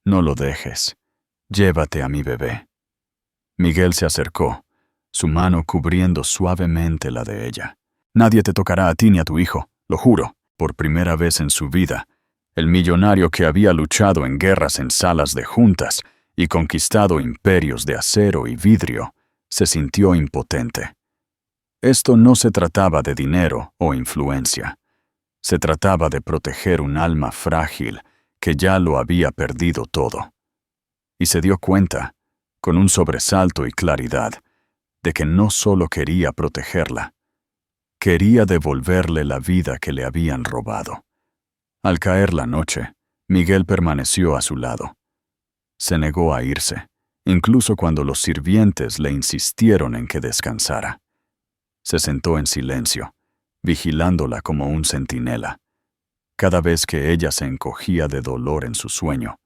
No lo dejes. Llévate a mi bebé. Miguel se acercó, su mano cubriendo suavemente la de ella. Nadie te tocará a ti ni a tu hijo, lo juro. Por primera vez en su vida, El millonario que había luchado en guerras en salas de juntas y conquistado imperios de acero y vidrio, se sintió impotente. Esto no se trataba de dinero o influencia. Se trataba de proteger un alma frágil que ya lo había perdido todo. Y se dio cuenta, con un sobresalto y claridad, de que no solo quería protegerla, quería devolverle la vida que le habían robado. Al caer la noche, Miguel permaneció a su lado. Se negó a irse, incluso cuando los sirvientes le insistieron en que descansara. Se sentó en silencio, vigilándola como un centinela. Cada vez que ella se encogía de dolor en su sueño,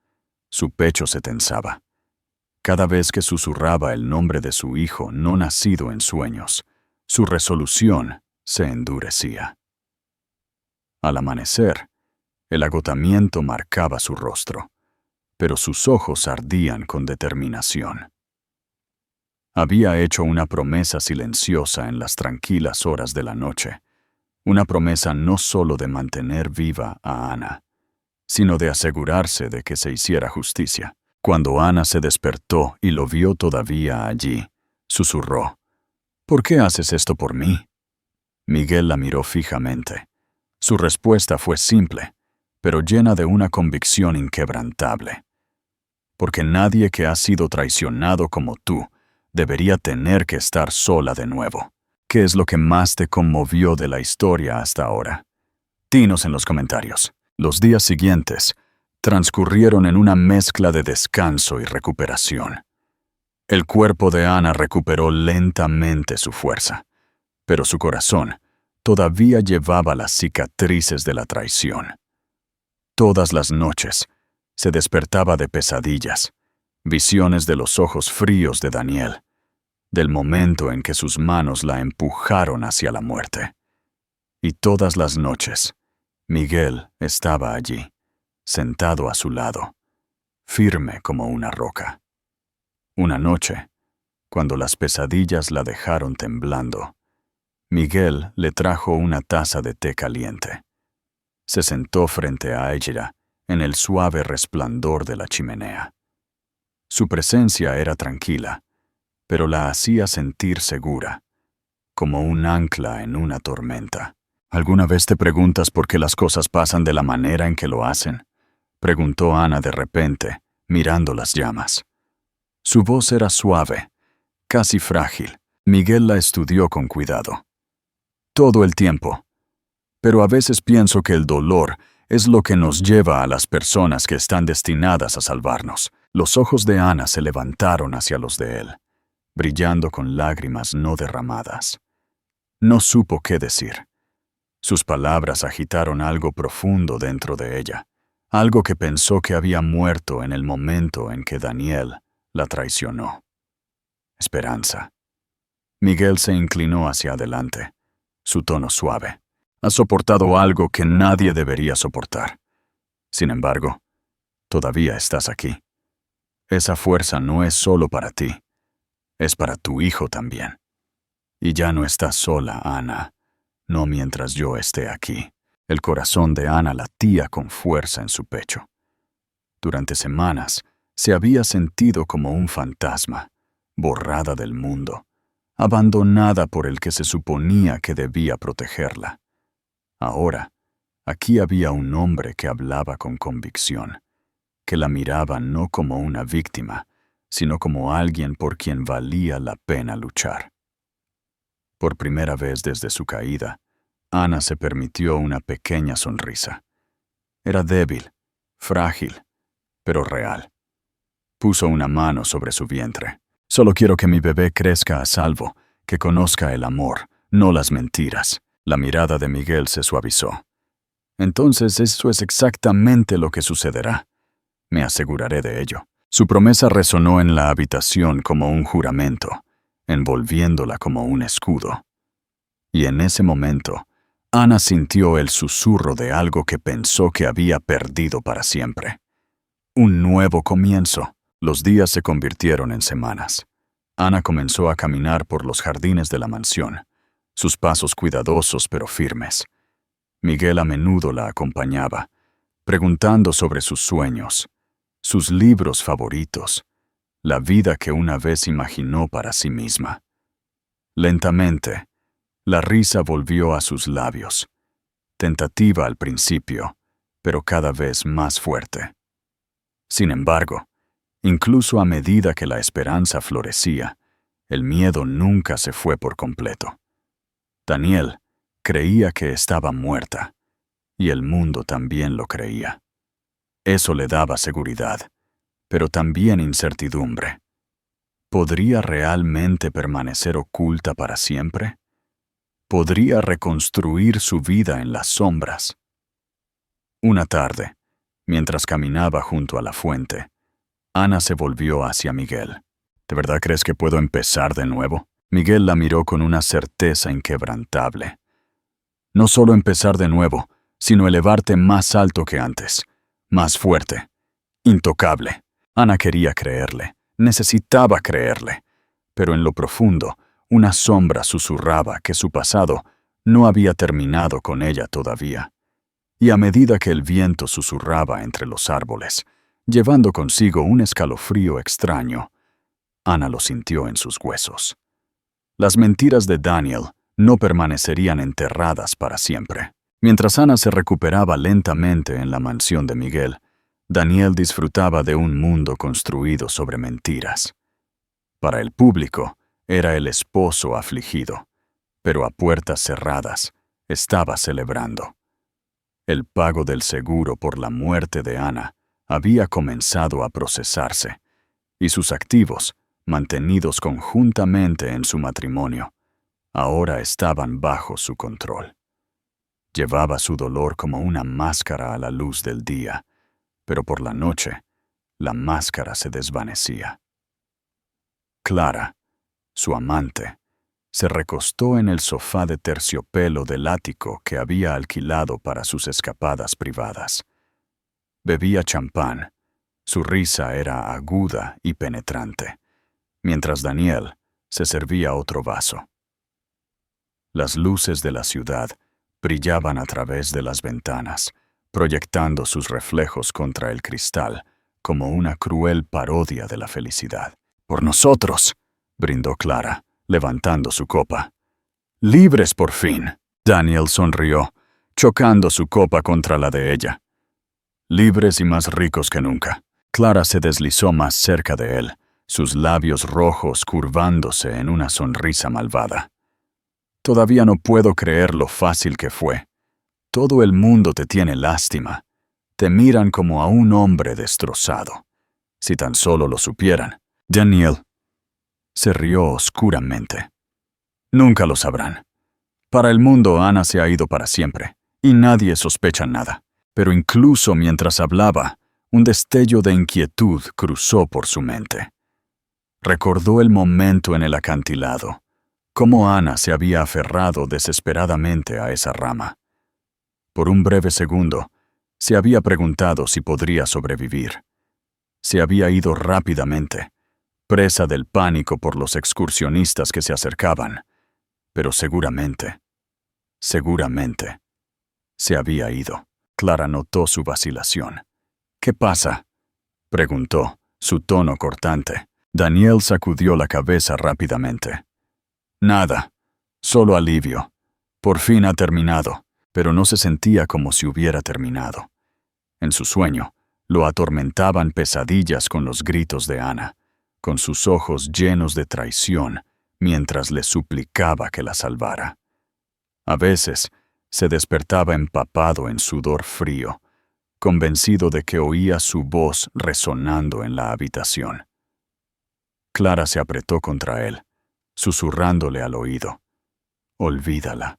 su pecho se tensaba. Cada vez que susurraba el nombre de su hijo no nacido en sueños, su resolución se endurecía. Al amanecer, el agotamiento marcaba su rostro, pero sus ojos ardían con determinación. Había hecho una promesa silenciosa en las tranquilas horas de la noche, una promesa no solo de mantener viva a Ana, sino de asegurarse de que se hiciera justicia. Cuando Ana se despertó y lo vio todavía allí, susurró: «¿Por qué haces esto por mí?». Miguel la miró fijamente. Su respuesta fue simple, pero llena de una convicción inquebrantable. «Porque nadie que ha sido traicionado como tú debería tener que estar sola de nuevo». ¿Qué es lo que más te conmovió de la historia hasta ahora? Dinos en los comentarios. Los días siguientes transcurrieron en una mezcla de descanso y recuperación. El cuerpo de Ana recuperó lentamente su fuerza, pero su corazón todavía llevaba las cicatrices de la traición. Todas las noches se despertaba de pesadillas, visiones de los ojos fríos de Daniel, del momento en que sus manos la empujaron hacia la muerte. Y todas las noches, Miguel estaba allí, sentado a su lado, firme como una roca. Una noche, cuando las pesadillas la dejaron temblando, Miguel le trajo una taza de té caliente. Se sentó frente a ella en el suave resplandor de la chimenea. Su presencia era tranquila, pero la hacía sentir segura, como un ancla en una tormenta. ¿Alguna vez te preguntas por qué las cosas pasan de la manera en que lo hacen?, preguntó Ana de repente, mirando las llamas. Su voz era suave, casi frágil. Miguel la estudió con cuidado. Todo el tiempo. Pero a veces pienso que el dolor es lo que nos lleva a las personas que están destinadas a salvarnos. Los ojos de Ana se levantaron hacia los de él, brillando con lágrimas no derramadas. No supo qué decir. Sus palabras agitaron algo profundo dentro de ella, algo que pensó que había muerto en el momento en que Daniel la traicionó. Esperanza. Miguel se inclinó hacia adelante, su tono suave. Has soportado algo que nadie debería soportar. Sin embargo, todavía estás aquí. Esa fuerza no es solo para ti. Es para tu hijo también. Y ya no estás sola, Ana, no mientras yo esté aquí. El corazón de Ana latía con fuerza en su pecho. Durante semanas se había sentido como un fantasma, borrada del mundo, abandonada por el que se suponía que debía protegerla. Ahora, aquí había un hombre que hablaba con convicción, que la miraba no como una víctima, sino como alguien por quien valía la pena luchar. Por primera vez desde su caída, Ana se permitió una pequeña sonrisa. Era débil, frágil, pero real. Puso una mano sobre su vientre. Solo quiero que mi bebé crezca a salvo, que conozca el amor, no las mentiras. La mirada de Miguel se suavizó. Entonces eso es exactamente lo que sucederá. Me aseguraré de ello. Su promesa resonó en la habitación como un juramento, envolviéndola como un escudo. Y en ese momento, Ana sintió el susurro de algo que pensó que había perdido para siempre. Un nuevo comienzo. Los días se convirtieron en semanas. Ana comenzó a caminar por los jardines de la mansión, sus pasos cuidadosos pero firmes. Miguel a menudo la acompañaba, preguntando sobre sus sueños, sus libros favoritos, la vida que una vez imaginó para sí misma. Lentamente, la risa volvió a sus labios, tentativa al principio, pero cada vez más fuerte. Sin embargo, incluso a medida que la esperanza florecía, el miedo nunca se fue por completo. Danielle creía que estaba muerta, y el mundo también lo creía. Eso le daba seguridad, pero también incertidumbre. ¿Podría realmente permanecer oculta para siempre? ¿Podría reconstruir su vida en las sombras? Una tarde, mientras caminaba junto a la fuente, Ana se volvió hacia Miguel. ¿De verdad crees que puedo empezar de nuevo? Miguel la miró con una certeza inquebrantable. No solo empezar de nuevo, sino elevarte más alto que antes, más fuerte, intocable. Ana quería creerle, necesitaba creerle, pero en lo profundo, una sombra susurraba que su pasado no había terminado con ella todavía. Y a medida que el viento susurraba entre los árboles, llevando consigo un escalofrío extraño, Ana lo sintió en sus huesos. Las mentiras de Daniel no permanecerían enterradas para siempre. Mientras Ana se recuperaba lentamente en la mansión de Miguel, Daniel disfrutaba de un mundo construido sobre mentiras. Para el público, era el esposo afligido, pero a puertas cerradas estaba celebrando. El pago del seguro por la muerte de Ana había comenzado a procesarse, y sus activos, mantenidos conjuntamente en su matrimonio, ahora estaban bajo su control. Llevaba su dolor como una máscara a la luz del día, pero por la noche, la máscara se desvanecía. Clara, su amante, se recostó en el sofá de terciopelo del ático que había alquilado para sus escapadas privadas. Bebía champán. Su risa era aguda y penetrante, mientras Daniel se servía otro vaso. Las luces de la ciudad brillaban a través de las ventanas, proyectando sus reflejos contra el cristal como una cruel parodia de la felicidad. «Por nosotros», brindó Clara, levantando su copa. «Libres por fin». Daniel sonrió, chocando su copa contra la de ella. «Libres y más ricos que nunca». Clara se deslizó más cerca de él, sus labios rojos curvándose en una sonrisa malvada. «Todavía no puedo creer lo fácil que fue. Todo el mundo te tiene lástima. Te miran como a un hombre destrozado. Si tan solo lo supieran». Daniel se rió oscuramente. «Nunca lo sabrán. Para el mundo Ana se ha ido para siempre, y nadie sospecha nada». Pero incluso mientras hablaba, un destello de inquietud cruzó por su mente. Recordó el momento en el acantilado, cómo Ana se había aferrado desesperadamente a esa rama. Por un breve segundo, se había preguntado si podría sobrevivir. Se había ido rápidamente, presa del pánico por los excursionistas que se acercaban, pero seguramente, se había ido. Clara notó su vacilación. «¿Qué pasa?», preguntó, su tono cortante. Daniel sacudió la cabeza rápidamente. «Nada, solo alivio. Por fin ha terminado», pero no se sentía como si hubiera terminado. En su sueño, lo atormentaban pesadillas con los gritos de Ana, con sus ojos llenos de traición, mientras le suplicaba que la salvara. A veces, se despertaba empapado en sudor frío, convencido de que oía su voz resonando en la habitación. Clara se apretó contra él, susurrándole al oído. «Olvídala.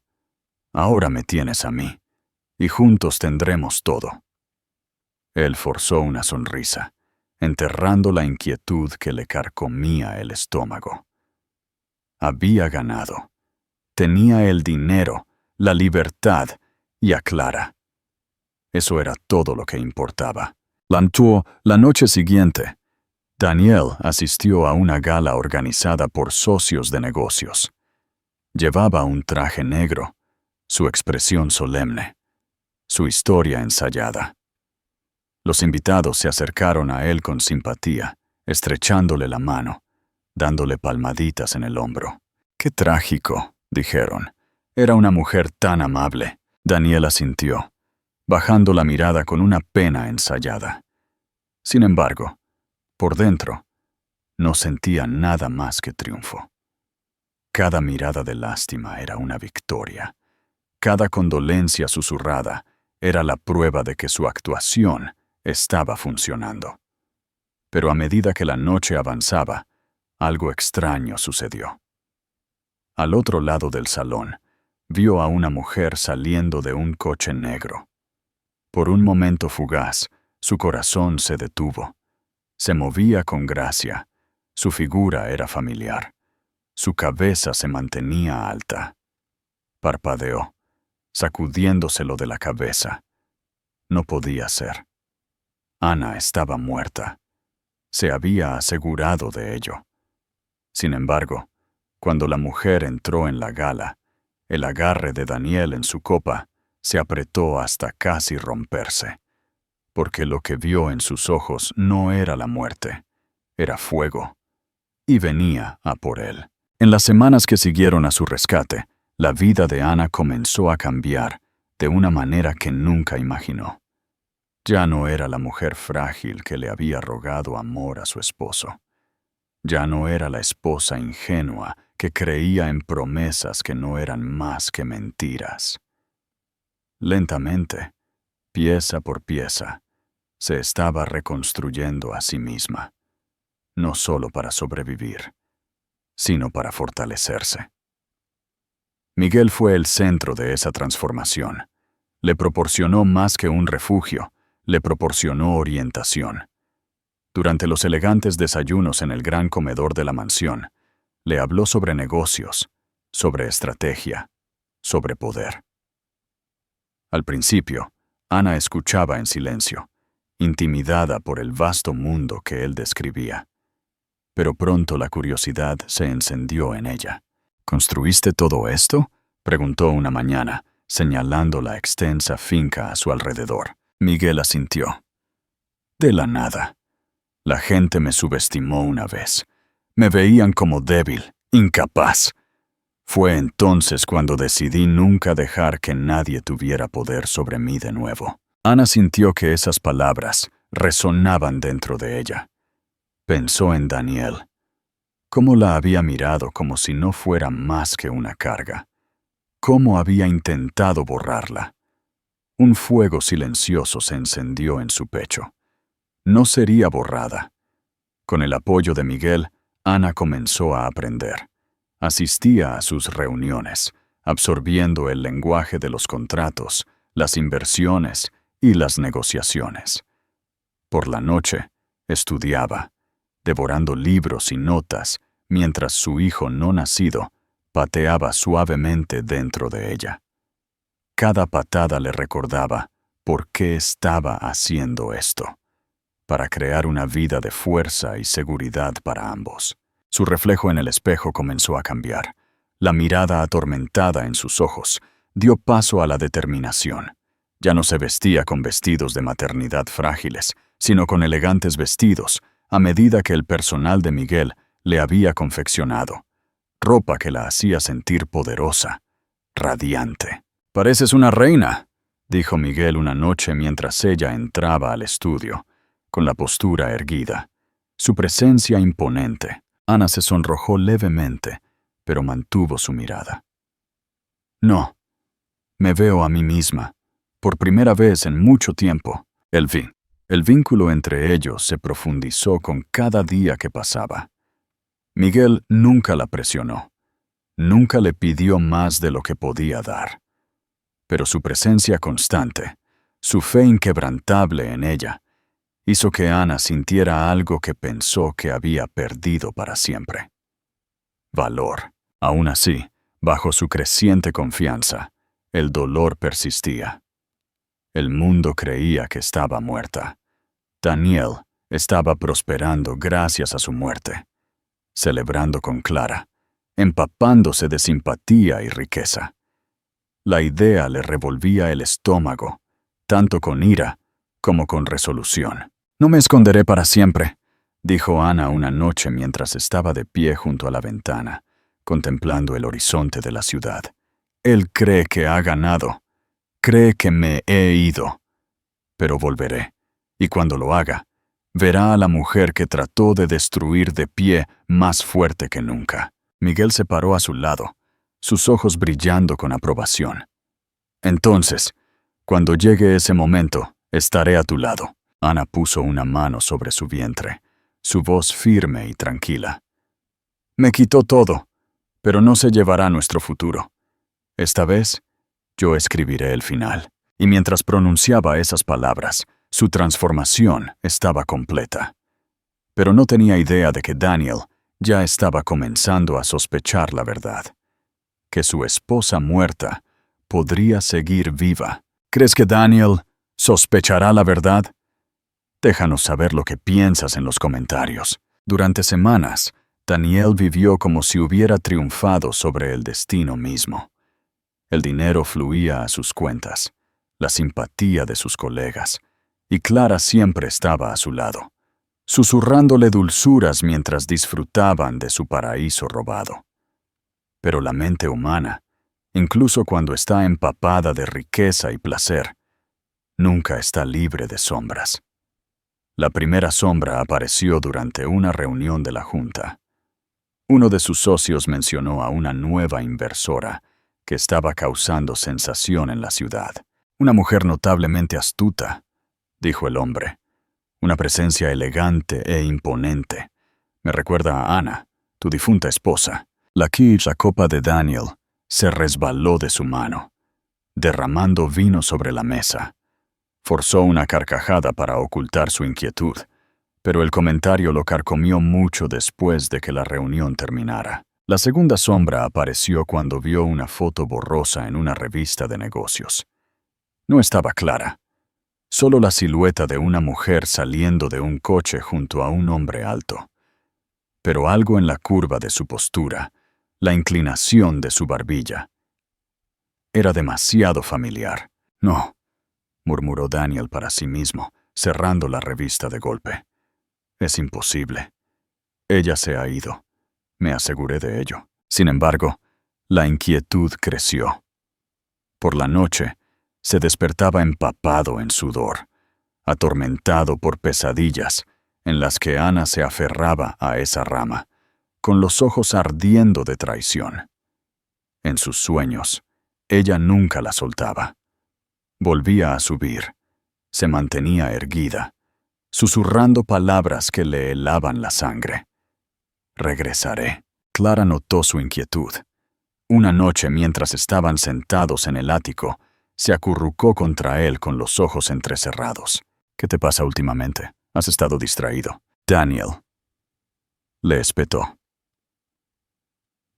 Ahora me tienes a mí, y juntos tendremos todo». Él forzó una sonrisa, enterrando la inquietud que le carcomía el estómago. Había ganado. Tenía el dinero, la libertad y a Clara. Eso era todo lo que importaba. La noche siguiente, Daniel asistió a una gala organizada por socios de negocios. Llevaba un traje negro, su expresión solemne, su historia ensayada. Los invitados se acercaron a él con simpatía, estrechándole la mano, dándole palmaditas en el hombro. «Qué trágico», dijeron. «Era una mujer tan amable». Daniel asintió, bajando la mirada con una pena ensayada. Sin embargo, por dentro, no sentía nada más que triunfo. Cada mirada de lástima era una victoria. Cada condolencia susurrada era la prueba de que su actuación estaba funcionando. Pero a medida que la noche avanzaba, algo extraño sucedió. Al otro lado del salón, vio a una mujer saliendo de un coche negro. Por un momento fugaz, su corazón se detuvo. Se movía con gracia. Su figura era familiar. Su cabeza se mantenía alta. Parpadeó, sacudiéndoselo de la cabeza. No podía ser. Ana estaba muerta. Se había asegurado de ello. Sin embargo, cuando la mujer entró en la gala, el agarre de Daniel en su copa se apretó hasta casi romperse, porque lo que vio en sus ojos no era la muerte, era fuego, y venía a por él. En las semanas que siguieron a su rescate, la vida de Ana comenzó a cambiar de una manera que nunca imaginó. Ya no era la mujer frágil que le había rogado amor a su esposo. Ya no era la esposa ingenua que creía en promesas que no eran más que mentiras. Lentamente, pieza por pieza, se estaba reconstruyendo a sí misma, no solo para sobrevivir, sino para fortalecerse. Miguel fue el centro de esa transformación. Le proporcionó más que un refugio, le proporcionó orientación. Durante los elegantes desayunos en el gran comedor de la mansión, le habló sobre negocios, sobre estrategia, sobre poder. Al principio, Ana escuchaba en silencio, intimidada por el vasto mundo que él describía. Pero pronto la curiosidad se encendió en ella. «¿Construiste todo esto?», preguntó una mañana, señalando la extensa finca a su alrededor. Miguel asintió. «De la nada. La gente me subestimó una vez. Me veían como débil, incapaz. Fue entonces cuando decidí nunca dejar que nadie tuviera poder sobre mí de nuevo». Ana sintió que esas palabras resonaban dentro de ella. Pensó en Daniel. Cómo la había mirado como si no fuera más que una carga. Cómo había intentado borrarla. Un fuego silencioso se encendió en su pecho. No sería borrada. Con el apoyo de Miguel, Ana comenzó a aprender. Asistía a sus reuniones, absorbiendo el lenguaje de los contratos, las inversiones y las negociaciones. Por la noche, estudiaba, devorando libros y notas, mientras su hijo no nacido pateaba suavemente dentro de ella. Cada patada le recordaba por qué estaba haciendo esto, para crear una vida de fuerza y seguridad para ambos. Su reflejo en el espejo comenzó a cambiar. La mirada atormentada en sus ojos dio paso a la determinación. Ya no se vestía con vestidos de maternidad frágiles, sino con elegantes vestidos, a medida que el personal de Miguel le había confeccionado. Ropa que la hacía sentir poderosa, radiante. «Pareces una reina», dijo Miguel una noche mientras ella entraba al estudio, con la postura erguida, su presencia imponente. Ana se sonrojó levemente, pero mantuvo su mirada. «No, me veo a mí misma, por primera vez en mucho tiempo». El vínculo entre ellos se profundizó con cada día que pasaba. Miguel nunca la presionó, nunca le pidió más de lo que podía dar. Pero su presencia constante, su fe inquebrantable en ella, hizo que Ana sintiera algo que pensó que había perdido para siempre. Valor. Aún así, bajo su creciente confianza, el dolor persistía. El mundo creía que estaba muerta. Daniel estaba prosperando gracias a su muerte, celebrando con Clara, empapándose de simpatía y riqueza. La idea le revolvía el estómago, tanto con ira como con resolución. «No me esconderé para siempre», dijo Ana una noche mientras estaba de pie junto a la ventana, contemplando el horizonte de la ciudad. «Él cree que ha ganado. Cree que me he ido. Pero volveré, y cuando lo haga, verá a la mujer que trató de destruir de pie más fuerte que nunca». Miguel se paró a su lado, sus ojos brillando con aprobación. «Entonces, cuando llegue ese momento, estaré a tu lado». Ana puso una mano sobre su vientre, su voz firme y tranquila. «Me quitó todo, pero no se llevará nuestro futuro. Esta vez, yo escribiré el final». Y mientras pronunciaba esas palabras, su transformación estaba completa. Pero no tenía idea de que Daniel ya estaba comenzando a sospechar la verdad. Que su esposa muerta podría seguir viva. ¿Crees que Daniel sospechará la verdad? Déjanos saber lo que piensas en los comentarios. Durante semanas, Daniel vivió como si hubiera triunfado sobre el destino mismo. El dinero fluía a sus cuentas, la simpatía de sus colegas, y Clara siempre estaba a su lado, susurrándole dulzuras mientras disfrutaban de su paraíso robado. Pero la mente humana, incluso cuando está empapada de riqueza y placer, nunca está libre de sombras. La primera sombra apareció durante una reunión de la Junta. Uno de sus socios mencionó a una nueva inversora que estaba causando sensación en la ciudad. «Una mujer notablemente astuta», dijo el hombre. «Una presencia elegante e imponente. Me recuerda a Ana, tu difunta esposa». La copa de Daniel se resbaló de su mano, derramando vino sobre la mesa. Forzó una carcajada para ocultar su inquietud, pero el comentario lo carcomió mucho después de que la reunión terminara. La segunda sombra apareció cuando vio una foto borrosa en una revista de negocios. No estaba clara, solo la silueta de una mujer saliendo de un coche junto a un hombre alto. Pero algo en la curva de su postura, la inclinación de su barbilla, era demasiado familiar. «No», murmuró Daniel para sí mismo, cerrando la revista de golpe. «Es imposible. Ella se ha ido. Me aseguré de ello». Sin embargo, la inquietud creció. Por la noche, se despertaba empapado en sudor, atormentado por pesadillas en las que Ana se aferraba a esa rama, con los ojos ardiendo de traición. En sus sueños, ella nunca la soltaba. Volvía a subir, se mantenía erguida, susurrando palabras que le helaban la sangre. «Regresaré». Clara notó su inquietud. Una noche, mientras estaban sentados en el ático, se acurrucó contra él con los ojos entrecerrados. «¿Qué te pasa últimamente? Has estado distraído». «Daniel», le espetó.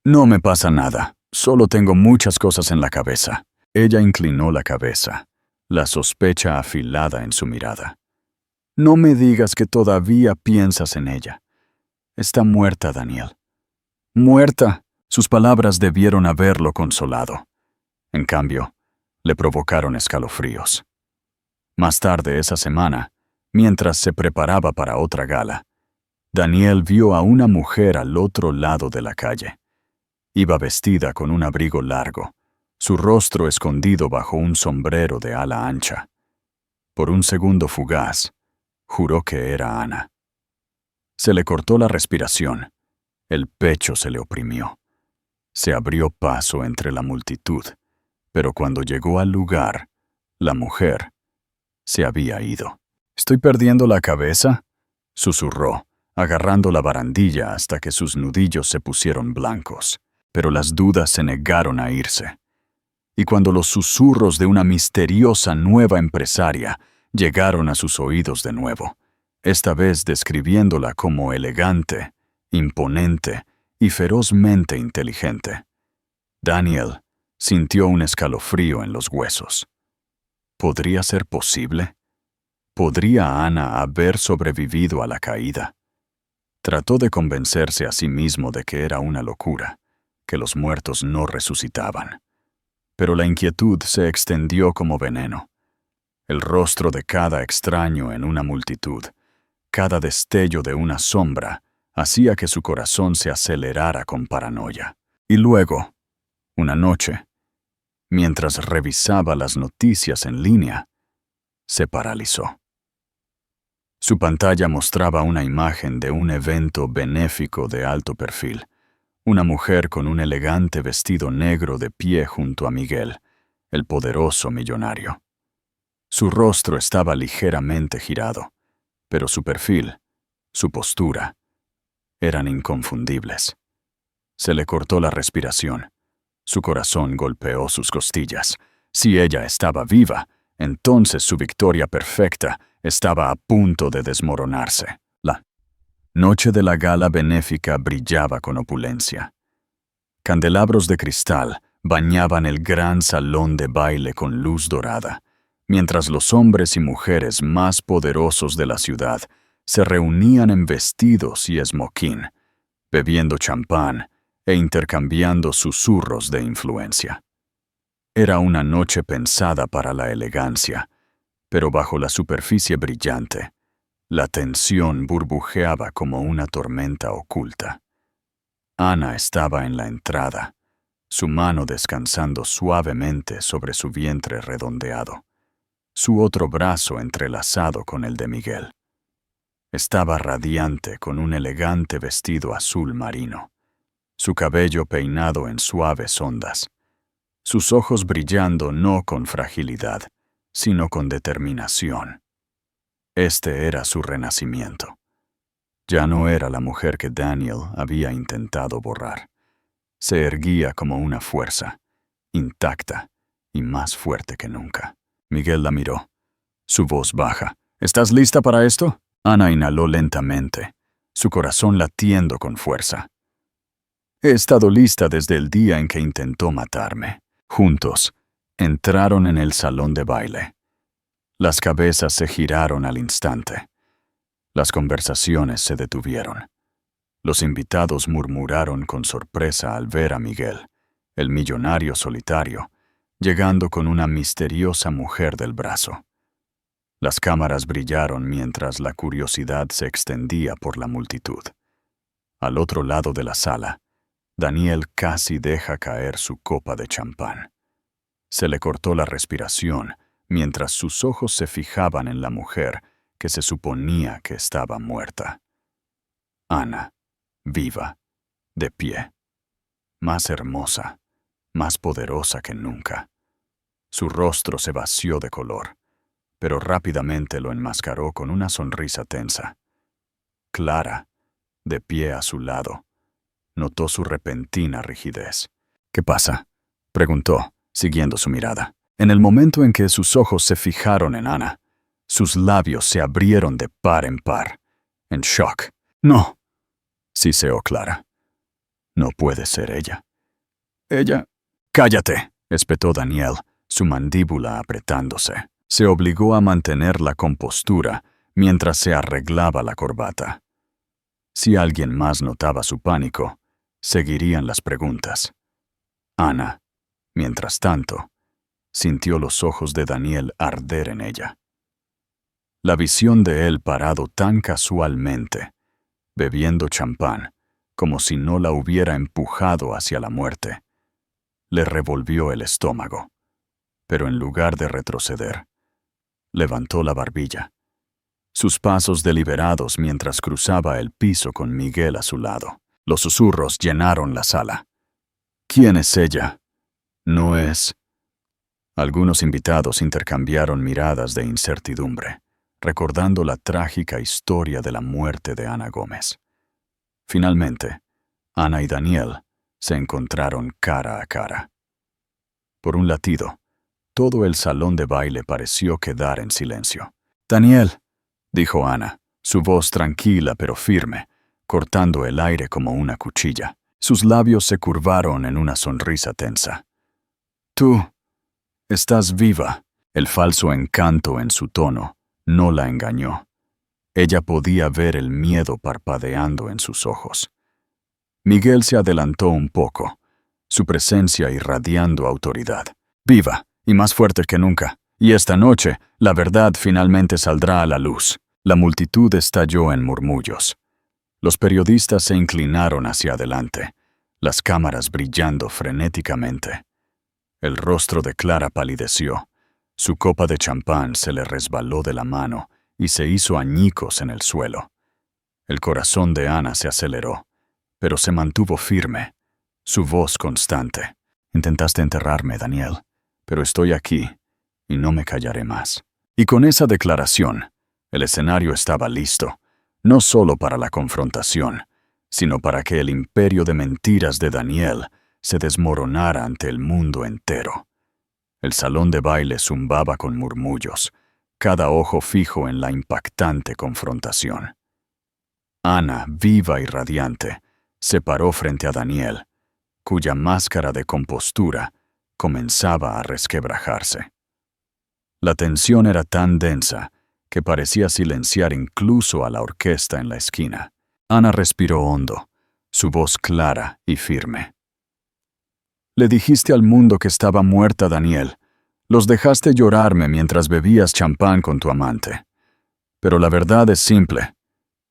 «No me pasa nada, solo tengo muchas cosas en la cabeza». Ella inclinó la cabeza, la sospecha afilada en su mirada. «No me digas que todavía piensas en ella. Está muerta, Daniel. ¡Muerta!». Sus palabras debieron haberlo consolado. En cambio, le provocaron escalofríos. Más tarde esa semana, mientras se preparaba para otra gala, Daniel vio a una mujer al otro lado de la calle. Iba vestida con un abrigo largo, su rostro escondido bajo un sombrero de ala ancha. Por un segundo fugaz, juró que era Ana. Se le cortó la respiración, el pecho se le oprimió. Se abrió paso entre la multitud, pero cuando llegó al lugar, la mujer se había ido. «¿Estoy perdiendo la cabeza?», susurró, agarrando la barandilla hasta que sus nudillos se pusieron blancos. Pero las dudas se negaron a irse. Y cuando los susurros de una misteriosa nueva empresaria llegaron a sus oídos de nuevo, esta vez describiéndola como elegante, imponente y ferozmente inteligente, Daniel sintió un escalofrío en los huesos. ¿Podría ser posible? ¿Podría Ana haber sobrevivido a la caída? Trató de convencerse a sí mismo de que era una locura, que los muertos no resucitaban. Pero la inquietud se extendió como veneno. el rostro de cada extraño en una multitud, cada destello de una sombra, hacía que su corazón se acelerara con paranoia. Y luego, una noche, mientras revisaba las noticias en línea, se paralizó. Su pantalla mostraba una imagen de un evento benéfico de alto perfil, una mujer con un elegante vestido negro de pie junto a Miguel, el poderoso millonario. Su rostro estaba ligeramente girado, pero su perfil, su postura, eran inconfundibles. Se le cortó la respiración. Su corazón golpeó sus costillas. Si ella estaba viva, entonces su victoria perfecta estaba a punto de desmoronarse. La noche de la gala benéfica brillaba con opulencia. Candelabros de cristal bañaban el gran salón de baile con luz dorada, mientras los hombres y mujeres más poderosos de la ciudad se reunían en vestidos y esmoquín, bebiendo champán e intercambiando susurros de influencia. Era una noche pensada para la elegancia, pero bajo la superficie brillante, la tensión burbujeaba como una tormenta oculta. Ana estaba en la entrada, su mano descansando suavemente sobre su vientre redondeado, su otro brazo entrelazado con el de Miguel. Estaba radiante con un elegante vestido azul marino, su cabello peinado en suaves ondas, sus ojos brillando no con fragilidad, sino con determinación. Este era su renacimiento. Ya no era la mujer que Daniel había intentado borrar. Se erguía como una fuerza, intacta y más fuerte que nunca. Miguel la miró, su voz baja. ¿Estás lista para esto? Ana inhaló lentamente, su corazón latiendo con fuerza. He estado lista desde el día en que intentó matarme. Juntos, entraron en el salón de baile. Las cabezas se giraron al instante. Las conversaciones se detuvieron. Los invitados murmuraron con sorpresa al ver a Miguel, el millonario solitario, llegando con una misteriosa mujer del brazo. Las cámaras brillaron mientras la curiosidad se extendía por la multitud. Al otro lado de la sala, Daniel casi deja caer su copa de champán. Se le cortó la respiración mientras sus ojos se fijaban en la mujer que se suponía que estaba muerta. Ana, viva, de pie, más hermosa, más poderosa que nunca. Su rostro se vació de color, pero rápidamente lo enmascaró con una sonrisa tensa. Clara, de pie a su lado, notó su repentina rigidez. ¿Qué pasa?, preguntó, siguiendo su mirada. En el momento en que sus ojos se fijaron en Ana, sus labios se abrieron de par en par, en shock. «No», siseó Clara. «No puede ser ella». «Ella...» «Cállate», espetó Daniel, su mandíbula apretándose. Se obligó a mantener la compostura mientras se arreglaba la corbata. Si alguien más notaba su pánico, seguirían las preguntas. Ana, mientras tanto, sintió los ojos de Daniel arder en ella. La visión de él parado tan casualmente, bebiendo champán, como si no la hubiera empujado hacia la muerte, le revolvió el estómago, pero en lugar de retroceder, levantó la barbilla. Sus pasos deliberados mientras cruzaba el piso con Miguel a su lado. Los susurros llenaron la sala. «¿Quién es ella? ¿No es...?» Algunos invitados intercambiaron miradas de incertidumbre, recordando la trágica historia de la muerte de Ana Gómez. Finalmente, Ana y Daniel se encontraron cara a cara. Por un latido, todo el salón de baile pareció quedar en silencio. «Daniel», dijo Ana, su voz tranquila pero firme, cortando el aire como una cuchilla. Sus labios se curvaron en una sonrisa tensa. «Tú estás viva». El falso encanto en su tono no la engañó. Ella podía ver el miedo parpadeando en sus ojos. Miguel se adelantó un poco, su presencia irradiando autoridad. «Viva, y más fuerte que nunca, Y esta noche, la verdad finalmente saldrá a la luz. La multitud estalló en murmullos. Los periodistas se inclinaron hacia adelante, las cámaras brillando frenéticamente. El rostro de Clara palideció. Su copa de champán se le resbaló de la mano y se hizo añicos en el suelo. El corazón de Ana se aceleró, pero se mantuvo firme, su voz constante. Intentaste enterrarme, Daniel, pero estoy aquí y no me callaré más. Y con esa declaración, el escenario estaba listo, no solo para la confrontación, sino para que el imperio de mentiras de Daniel se desmoronara ante el mundo entero. El salón de baile zumbaba con murmullos, cada ojo fijo en la impactante confrontación. Ana, viva y radiante, se paró frente a Daniel, cuya máscara de compostura comenzaba a resquebrajarse. La tensión era tan densa que parecía silenciar incluso a la orquesta en la esquina. Ana respiró hondo, su voz clara y firme. Le dijiste al mundo que estaba muerta, Daniel. Los dejaste llorarme mientras bebías champán con tu amante. Pero la verdad es simple.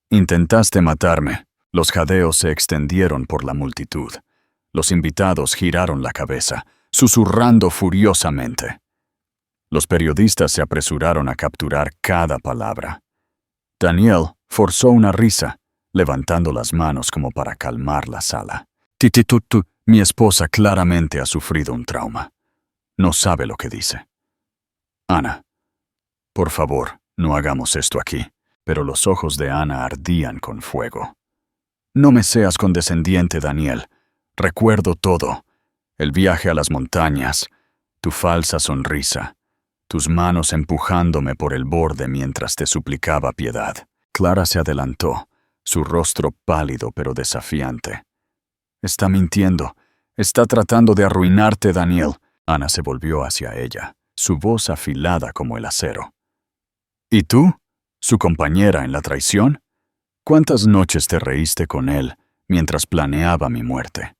Intentaste matarme. Los jadeos se extendieron por la multitud. Los invitados giraron la cabeza, susurrando furiosamente. Los periodistas se apresuraron a capturar cada palabra. Daniel forzó una risa, levantando las manos como para calmar la sala. Tititutu, mi esposa claramente ha sufrido un trauma. No sabe lo que dice. Ana, por favor, no hagamos esto aquí. Pero los ojos de Ana ardían con fuego. No me seas condescendiente, Daniel. Recuerdo todo. El viaje a las montañas, tu falsa sonrisa, tus manos empujándome por el borde mientras te suplicaba piedad. Clara se adelantó, su rostro pálido pero desafiante. Está mintiendo. Está tratando de arruinarte, Daniel. Ana se volvió hacia ella, su voz afilada como el acero. ¿Y tú? ¿Su compañera en la traición? ¿Cuántas noches te reíste con él mientras planeaba mi muerte?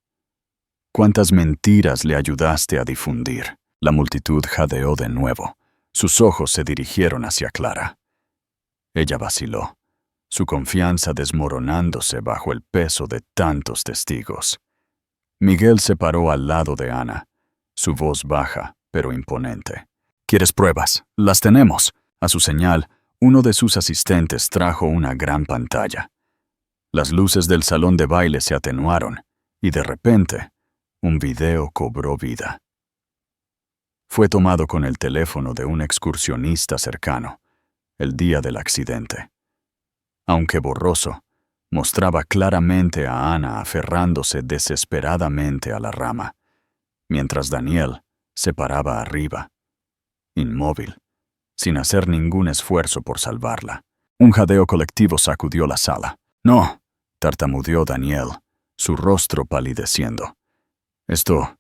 ¿Cuántas mentiras le ayudaste a difundir? La multitud jadeó de nuevo. Sus ojos se dirigieron hacia Clara. Ella vaciló, su confianza desmoronándose bajo el peso de tantos testigos. Miguel se paró al lado de Ana, su voz baja, pero imponente. ¿Quieres pruebas? Las tenemos. A su señal, uno de sus asistentes trajo una gran pantalla. Las luces del salón de baile se atenuaron y de repente, un video cobró vida. Fue tomado con el teléfono de un excursionista cercano, el día del accidente. Aunque borroso, mostraba claramente a Ana aferrándose desesperadamente a la rama, mientras Daniel se paraba arriba, inmóvil, sin hacer ningún esfuerzo por salvarla. Un jadeo colectivo sacudió la sala. «No», tartamudeó Daniel, su rostro palideciendo. «Esto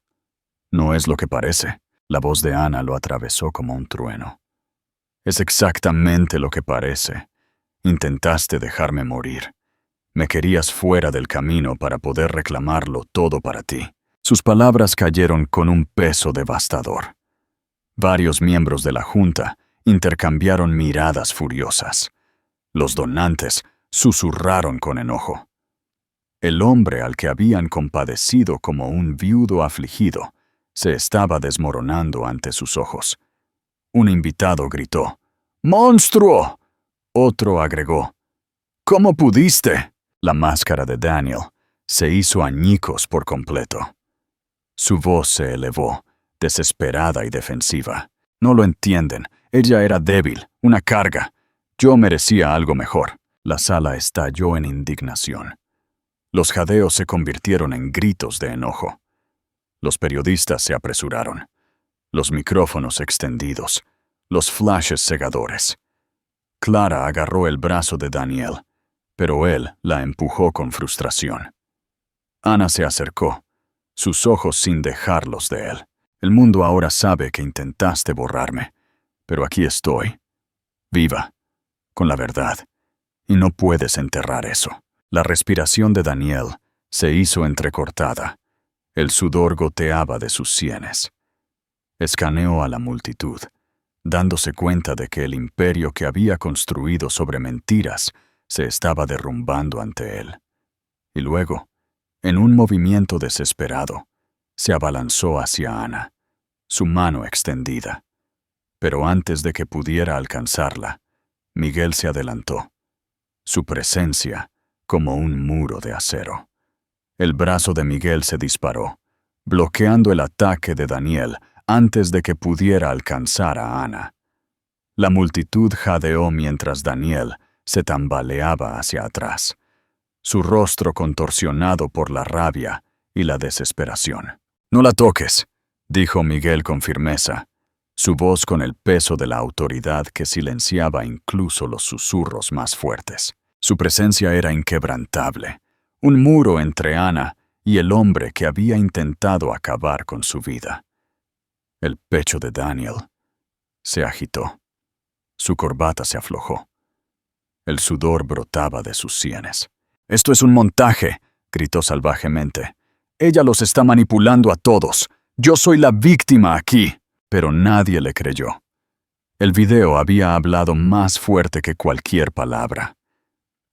no es lo que parece». La voz de Ana lo atravesó como un trueno. «Es exactamente lo que parece. Intentaste dejarme morir. Me querías fuera del camino para poder reclamarlo todo para ti». Sus palabras cayeron con un peso devastador. Varios miembros de la junta intercambiaron miradas furiosas. Los donantes susurraron con enojo. El hombre al que habían compadecido como un viudo afligido se estaba desmoronando ante sus ojos. Un invitado gritó: «¡Monstruo!». Otro agregó: «¿Cómo pudiste?». La máscara de Daniel se hizo añicos por completo. Su voz se elevó, desesperada y defensiva. «No lo entienden. Ella era débil, una carga. Yo merecía algo mejor». La sala estalló en indignación. Los jadeos se convirtieron en gritos de enojo. Los periodistas se apresuraron. Los micrófonos extendidos. Los flashes cegadores. Clara agarró el brazo de Daniel, pero él la empujó con frustración. Ana se acercó, sus ojos sin dejarlos de él. «El mundo ahora sabe que intentaste borrarme, pero aquí estoy, viva, con la verdad, y no puedes enterrar eso». La respiración de Daniel se hizo entrecortada. El sudor goteaba de sus sienes. Escaneó a la multitud, dándose cuenta de que el imperio que había construido sobre mentiras se estaba derrumbando ante él. Y luego, en un movimiento desesperado, se abalanzó hacia Ana, su mano extendida. Pero antes de que pudiera alcanzarla, Miguel se adelantó. Su presencia como un muro de acero. El brazo de Miguel se disparó, bloqueando el ataque de Daniel antes de que pudiera alcanzar a Ana. La multitud jadeó mientras Daniel se tambaleaba hacia atrás, su rostro contorsionado por la rabia y la desesperación. «No la toques», dijo Miguel con firmeza, su voz con el peso de la autoridad que silenciaba incluso los susurros más fuertes. Su presencia era inquebrantable, un muro entre Ana y el hombre que había intentado acabar con su vida. El pecho de Daniel se agitó. Su corbata se aflojó. El sudor brotaba de sus sienes. «Esto es un montaje», gritó salvajemente. «Ella los está manipulando a todos. Yo soy la víctima aquí». Pero nadie le creyó. El video había hablado más fuerte que cualquier palabra.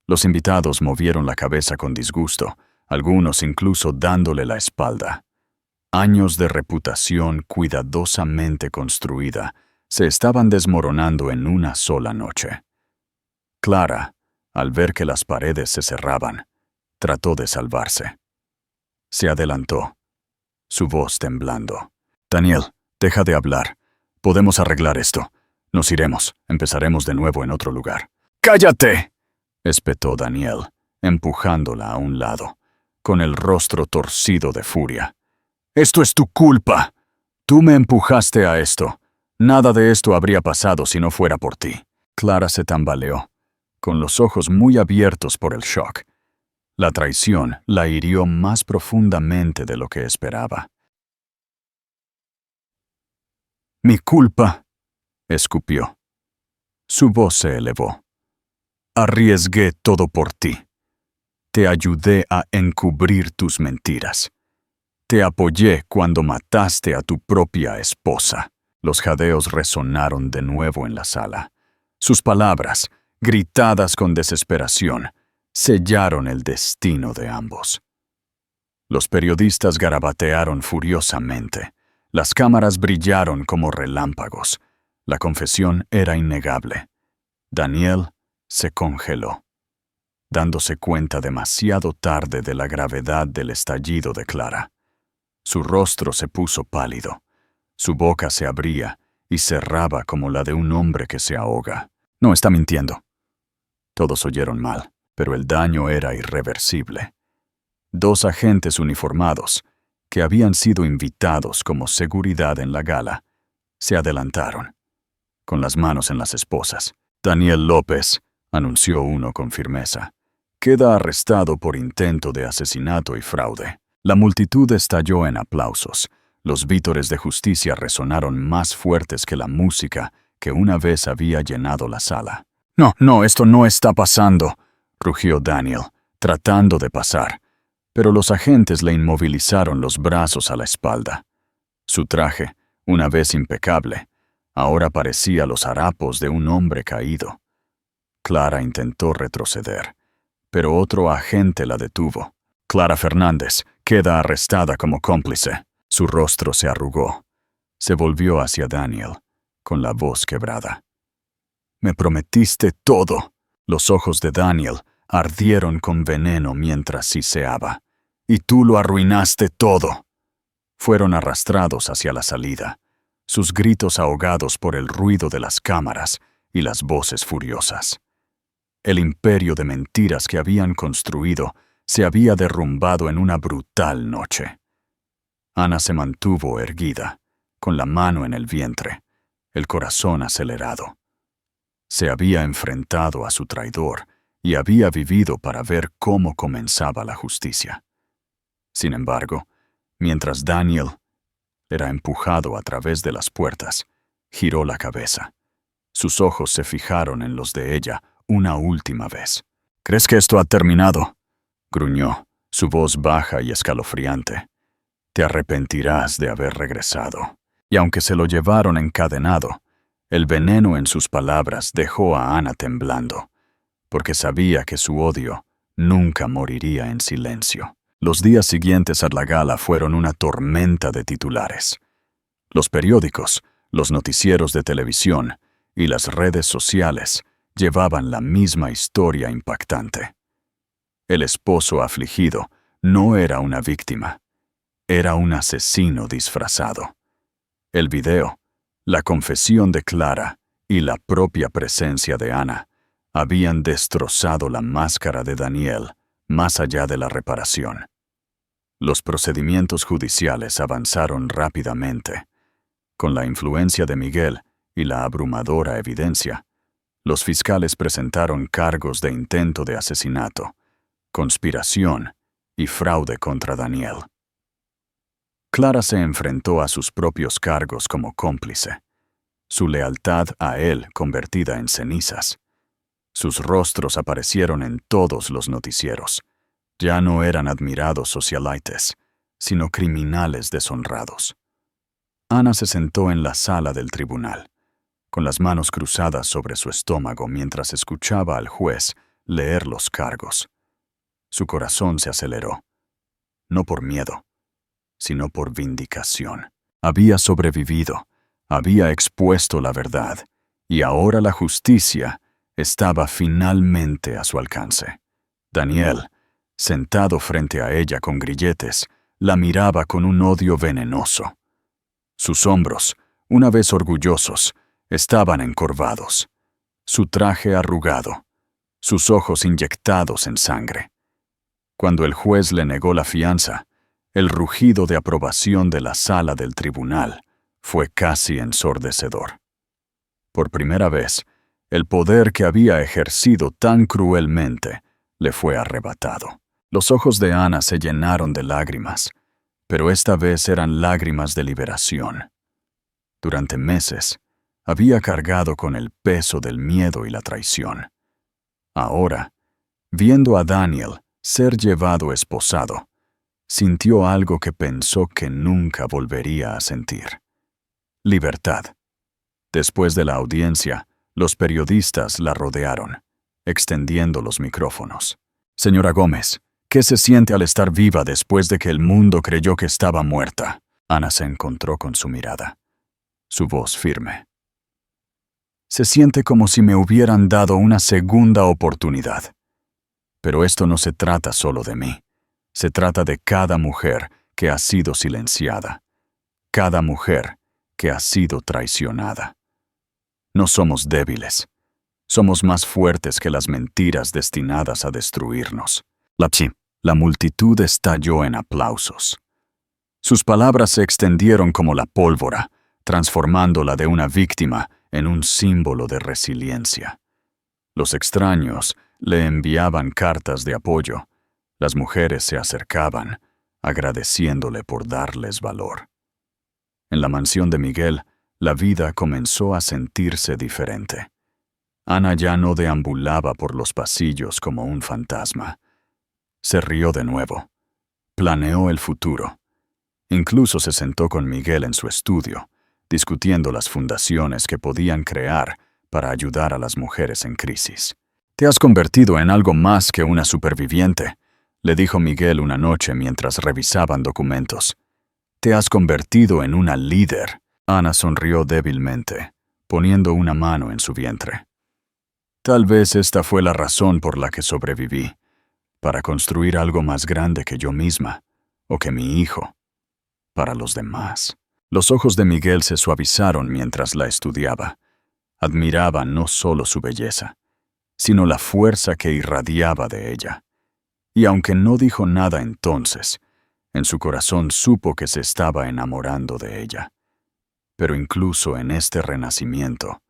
Los invitados movieron la cabeza con disgusto, algunos incluso dándole la espalda. Años de reputación cuidadosamente construida se estaban desmoronando en una sola noche. Clara, al ver que las paredes se cerraban, trató de salvarse. Se adelantó, su voz temblando. «Daniel, deja de hablar. Podemos arreglar esto. Nos iremos. Empezaremos de nuevo en otro lugar». «¡Cállate!», espetó Daniel, empujándola a un lado, con el rostro torcido de furia. «Esto es tu culpa. Tú me empujaste a esto. Nada de esto habría pasado si no fuera por ti». Clara se tambaleó, con los ojos muy abiertos por el shock. La traición la hirió más profundamente de lo que esperaba. «Mi culpa», escupió. Su voz se elevó. «Arriesgué todo por ti. Te ayudé a encubrir tus mentiras. Te apoyé cuando mataste a tu propia esposa». Los jadeos resonaron de nuevo en la sala. Sus palabras, gritadas con desesperación, sellaron el destino de ambos. Los periodistas garabatearon furiosamente. Las cámaras brillaron como relámpagos. La confesión era innegable. Daniel se congeló, dándose cuenta demasiado tarde de la gravedad del estallido de Clara. Su rostro se puso pálido. Su boca se abría y cerraba como la de un hombre que se ahoga. «No está mintiendo». Todos oyeron mal, pero el daño era irreversible. 2 agentes uniformados, que habían sido invitados como seguridad en la gala, se adelantaron, con las manos en las esposas. «Daniel López», anunció uno con firmeza, «queda arrestado por intento de asesinato y fraude». La multitud estalló en aplausos. Los vítores de justicia resonaron más fuertes que la música que una vez había llenado la sala. «No, esto no está pasando», rugió Daniel, tratando de pasar, pero los agentes le inmovilizaron los brazos a la espalda. Su traje, una vez impecable, ahora parecía los harapos de un hombre caído. Clara intentó retroceder, pero otro agente la detuvo. «Clara Fernández queda arrestada como cómplice». Su rostro se arrugó. Se volvió hacia Daniel, con la voz quebrada. «Me prometiste todo». Los ojos de Daniel ardieron con veneno mientras siseaba. «Y tú lo arruinaste todo». Fueron arrastrados hacia la salida, sus gritos ahogados por el ruido de las cámaras y las voces furiosas. El imperio de mentiras que habían construido se había derrumbado en una brutal noche. Ana se mantuvo erguida, con la mano en el vientre, el corazón acelerado. Se había enfrentado a su traidor y había vivido para ver cómo comenzaba la justicia. Sin embargo, mientras Daniel era empujado a través de las puertas, giró la cabeza. Sus ojos se fijaron en los de ella una última vez. «¿Crees que esto ha terminado?», gruñó, su voz baja y escalofriante. «Te arrepentirás de haber regresado». Y aunque se lo llevaron encadenado, El veneno en sus palabras dejó a Ana temblando, porque sabía que su odio nunca moriría en silencio. Los días siguientes a la gala fueron una tormenta de titulares. Los periódicos, los noticieros de televisión y las redes sociales llevaban la misma historia impactante. El esposo afligido no era una víctima, era un asesino disfrazado. El video, la confesión de Clara y la propia presencia de Ana habían destrozado la máscara de Daniel más allá de la reparación. Los procedimientos judiciales avanzaron rápidamente. Con la influencia de Miguel y la abrumadora evidencia, los fiscales presentaron cargos de intento de asesinato, conspiración y fraude contra Daniel. Clara se enfrentó a sus propios cargos como cómplice, su lealtad a él convertida en cenizas. Sus rostros aparecieron en todos los noticieros. Ya no eran admirados socialites, sino criminales deshonrados. Ana se sentó en la sala del tribunal, con las manos cruzadas sobre su estómago mientras escuchaba al juez leer los cargos. Su corazón se aceleró, no por miedo, sino por vindicación. Había sobrevivido, había expuesto la verdad, y ahora la justicia estaba finalmente a su alcance. Daniel, sentado frente a ella con grilletes, la miraba con un odio venenoso. Sus hombros, una vez orgullosos, estaban encorvados, su traje arrugado, sus ojos inyectados en sangre. Cuando el juez le negó la fianza, el rugido de aprobación de la sala del tribunal fue casi ensordecedor. Por primera vez, el poder que había ejercido tan cruelmente le fue arrebatado. Los ojos de Ana se llenaron de lágrimas, pero esta vez eran lágrimas de liberación. Durante meses, había cargado con el peso del miedo y la traición. Ahora, viendo a Daniel ser llevado esposado, sintió algo que pensó que nunca volvería a sentir: libertad. Después de la audiencia, los periodistas la rodearon, extendiendo los micrófonos. «Señora Gómez, ¿qué se siente al estar viva después de que el mundo creyó que estaba muerta?» Ana se encontró con su mirada, su voz firme. «Se siente como si me hubieran dado una segunda oportunidad. Pero esto no se trata solo de mí. Se trata de cada mujer que ha sido silenciada, cada mujer que ha sido traicionada. No somos débiles. Somos más fuertes que las mentiras destinadas a destruirnos». La multitud estalló en aplausos. Sus palabras se extendieron como la pólvora, transformándola de una víctima en un símbolo de resiliencia. Los extraños le enviaban cartas de apoyo. Las mujeres se acercaban, agradeciéndole por darles valor. En la mansión de Miguel, la vida comenzó a sentirse diferente. Ana ya no deambulaba por los pasillos como un fantasma. Se rió de nuevo. Planeó el futuro. Incluso se sentó con Miguel en su estudio, discutiendo las fundaciones que podían crear para ayudar a las mujeres en crisis. «Te has convertido en algo más que una superviviente», le dijo Miguel una noche mientras revisaban documentos. «Te has convertido en una líder». Ana sonrió débilmente, poniendo una mano en su vientre. «Tal vez esta fue la razón por la que sobreviví, para construir algo más grande que yo misma, o que mi hijo, para los demás». Los ojos de Miguel se suavizaron mientras la estudiaba. Admiraba no solo su belleza, sino la fuerza que irradiaba de ella. Y aunque no dijo nada entonces, en su corazón supo que se estaba enamorando de ella. Pero incluso en este renacimiento,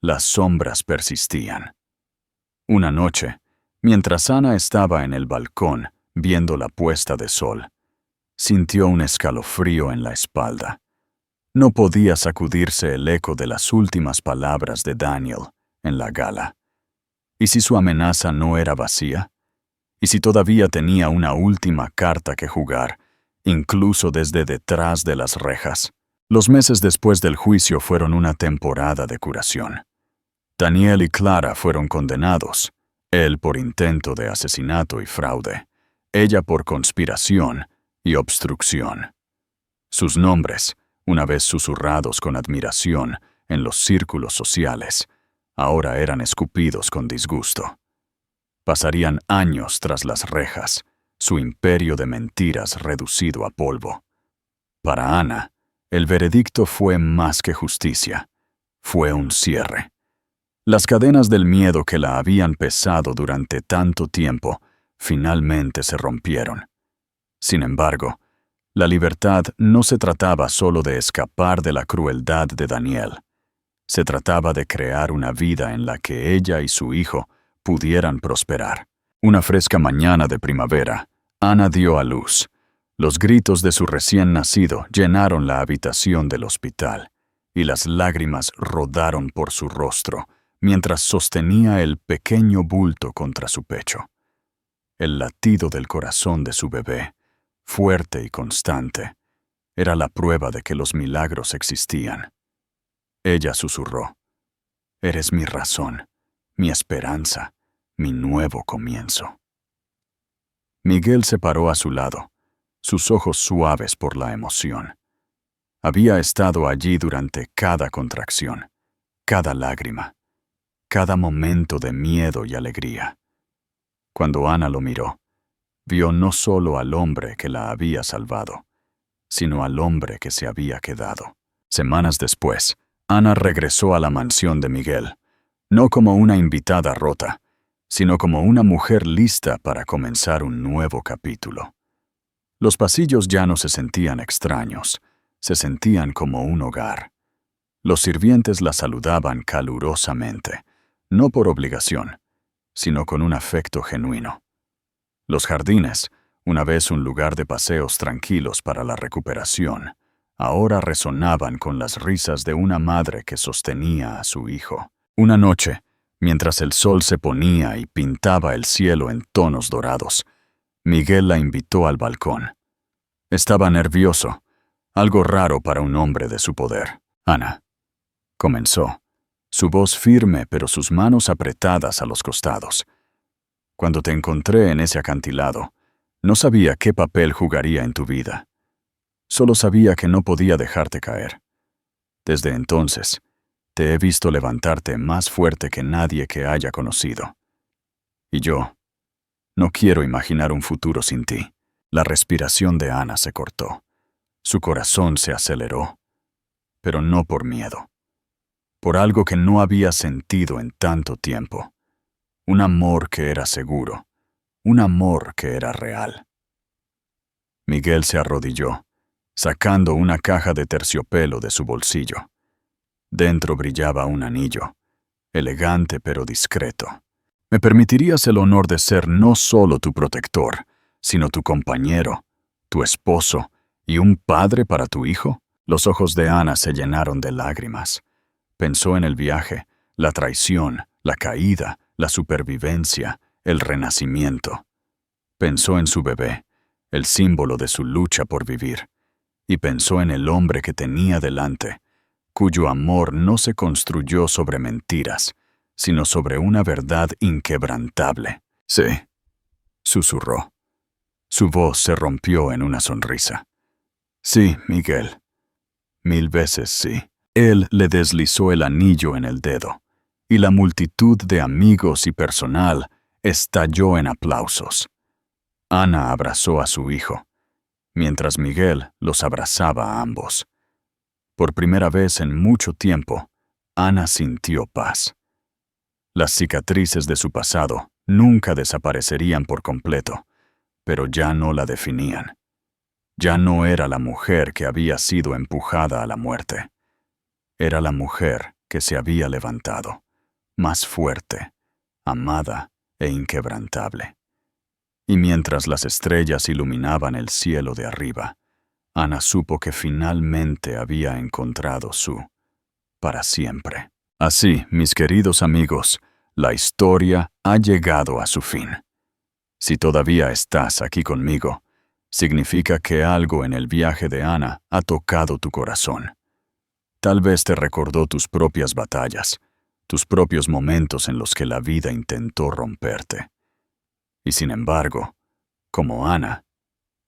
las sombras persistían. Una noche, mientras Ana estaba en el balcón viendo la puesta de sol, sintió un escalofrío en la espalda. No podía sacudirse el eco de las últimas palabras de Daniel en la gala. ¿Y si su amenaza no era vacía? ¿Y si todavía tenía una última carta que jugar, incluso desde detrás de las rejas? Los meses después del juicio fueron una temporada de curación. Daniel y Clara fueron condenados, él por intento de asesinato y fraude, ella por conspiración y obstrucción. Sus nombres, una vez susurrados con admiración en los círculos sociales, ahora eran escupidos con disgusto. Pasarían años tras las rejas, su imperio de mentiras reducido a polvo. Para Ana, el veredicto fue más que justicia, fue un cierre. Las cadenas del miedo que la habían pesado durante tanto tiempo finalmente se rompieron. Sin embargo, la libertad no se trataba solo de escapar de la crueldad de Daniel. Se trataba de crear una vida en la que ella y su hijo pudieran prosperar. Una fresca mañana de primavera, Ana dio a luz. Los gritos de su recién nacido llenaron la habitación del hospital, y las lágrimas rodaron por su rostro mientras sostenía el pequeño bulto contra su pecho. El latido del corazón de su bebé, fuerte y constante, era la prueba de que los milagros existían. Ella susurró: «Eres mi razón, mi esperanza, mi nuevo comienzo». Miguel se paró a su lado, sus ojos suaves por la emoción. Había estado allí durante cada contracción, cada lágrima, cada momento de miedo y alegría. Cuando Ana lo miró, vio no solo al hombre que la había salvado, sino al hombre que se había quedado. Semanas después, Ana regresó a la mansión de Miguel, no como una invitada rota, sino como una mujer lista para comenzar un nuevo capítulo. Los pasillos ya no se sentían extraños, se sentían como un hogar. Los sirvientes la saludaban calurosamente, no por obligación, sino con un afecto genuino. Los jardines, una vez un lugar de paseos tranquilos para la recuperación, ahora resonaban con las risas de una madre que sostenía a su hijo. Una noche, mientras el sol se ponía y pintaba el cielo en tonos dorados, Miguel la invitó al balcón. Estaba nervioso, algo raro para un hombre de su poder. «Ana», comenzó, su voz firme pero sus manos apretadas a los costados. «Cuando te encontré en ese acantilado, no sabía qué papel jugaría en tu vida. Solo sabía que no podía dejarte caer. Desde entonces, te he visto levantarte más fuerte que nadie que haya conocido. Y yo no quiero imaginar un futuro sin ti». La respiración de Ana se cortó. Su corazón se aceleró, pero no por miedo. Por algo que no había sentido en tanto tiempo. Un amor que era seguro, un amor que era real. Miguel se arrodilló, sacando una caja de terciopelo de su bolsillo. Dentro brillaba un anillo, elegante pero discreto. «¿Me permitirías el honor de ser no solo tu protector, sino tu compañero, tu esposo y un padre para tu hijo?» Los ojos de Ana se llenaron de lágrimas. Pensó en el viaje, la traición, la caída, la supervivencia, el renacimiento. Pensó en su bebé, el símbolo de su lucha por vivir, y pensó en el hombre que tenía delante, cuyo amor no se construyó sobre mentiras, sino sobre una verdad inquebrantable. «Sí», susurró. Su voz se rompió en una sonrisa. «Sí, Miguel. 1000 veces sí». Él le deslizó el anillo en el dedo, y la multitud de amigos y personal estalló en aplausos. Ana abrazó a su hijo, mientras Miguel los abrazaba a ambos. Por primera vez en mucho tiempo, Ana sintió paz. Las cicatrices de su pasado nunca desaparecerían por completo, pero ya no la definían. Ya no era la mujer que había sido empujada a la muerte. Era la mujer que se había levantado, más fuerte, amada e inquebrantable. Y mientras las estrellas iluminaban el cielo de arriba, Ana supo que finalmente había encontrado su para siempre. Así, mis queridos amigos, la historia ha llegado a su fin. Si todavía estás aquí conmigo, significa que algo en el viaje de Ana ha tocado tu corazón. Tal vez te recordó tus propias batallas, tus propios momentos en los que la vida intentó romperte. Y sin embargo, como Ana,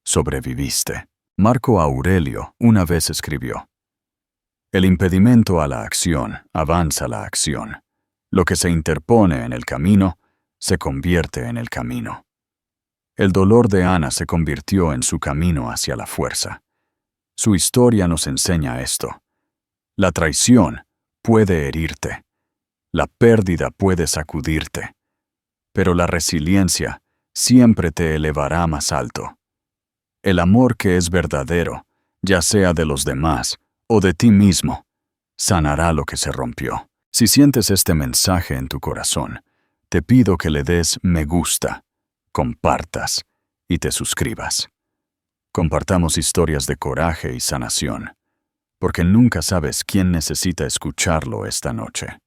sobreviviste. Marco Aurelio una vez escribió: el impedimento a la acción avanza la acción. Lo que se interpone en el camino se convierte en el camino. El dolor de Ana se convirtió en su camino hacia la fuerza. Su historia nos enseña esto. La traición puede herirte. La pérdida puede sacudirte. Pero la resiliencia siempre te elevará más alto. El amor que es verdadero, ya sea de los demás o de ti mismo, sanará lo que se rompió. Si sientes este mensaje en tu corazón, te pido que le des me gusta, compartas y te suscribas. Compartamos historias de coraje y sanación, porque nunca sabes quién necesita escucharlo esta noche.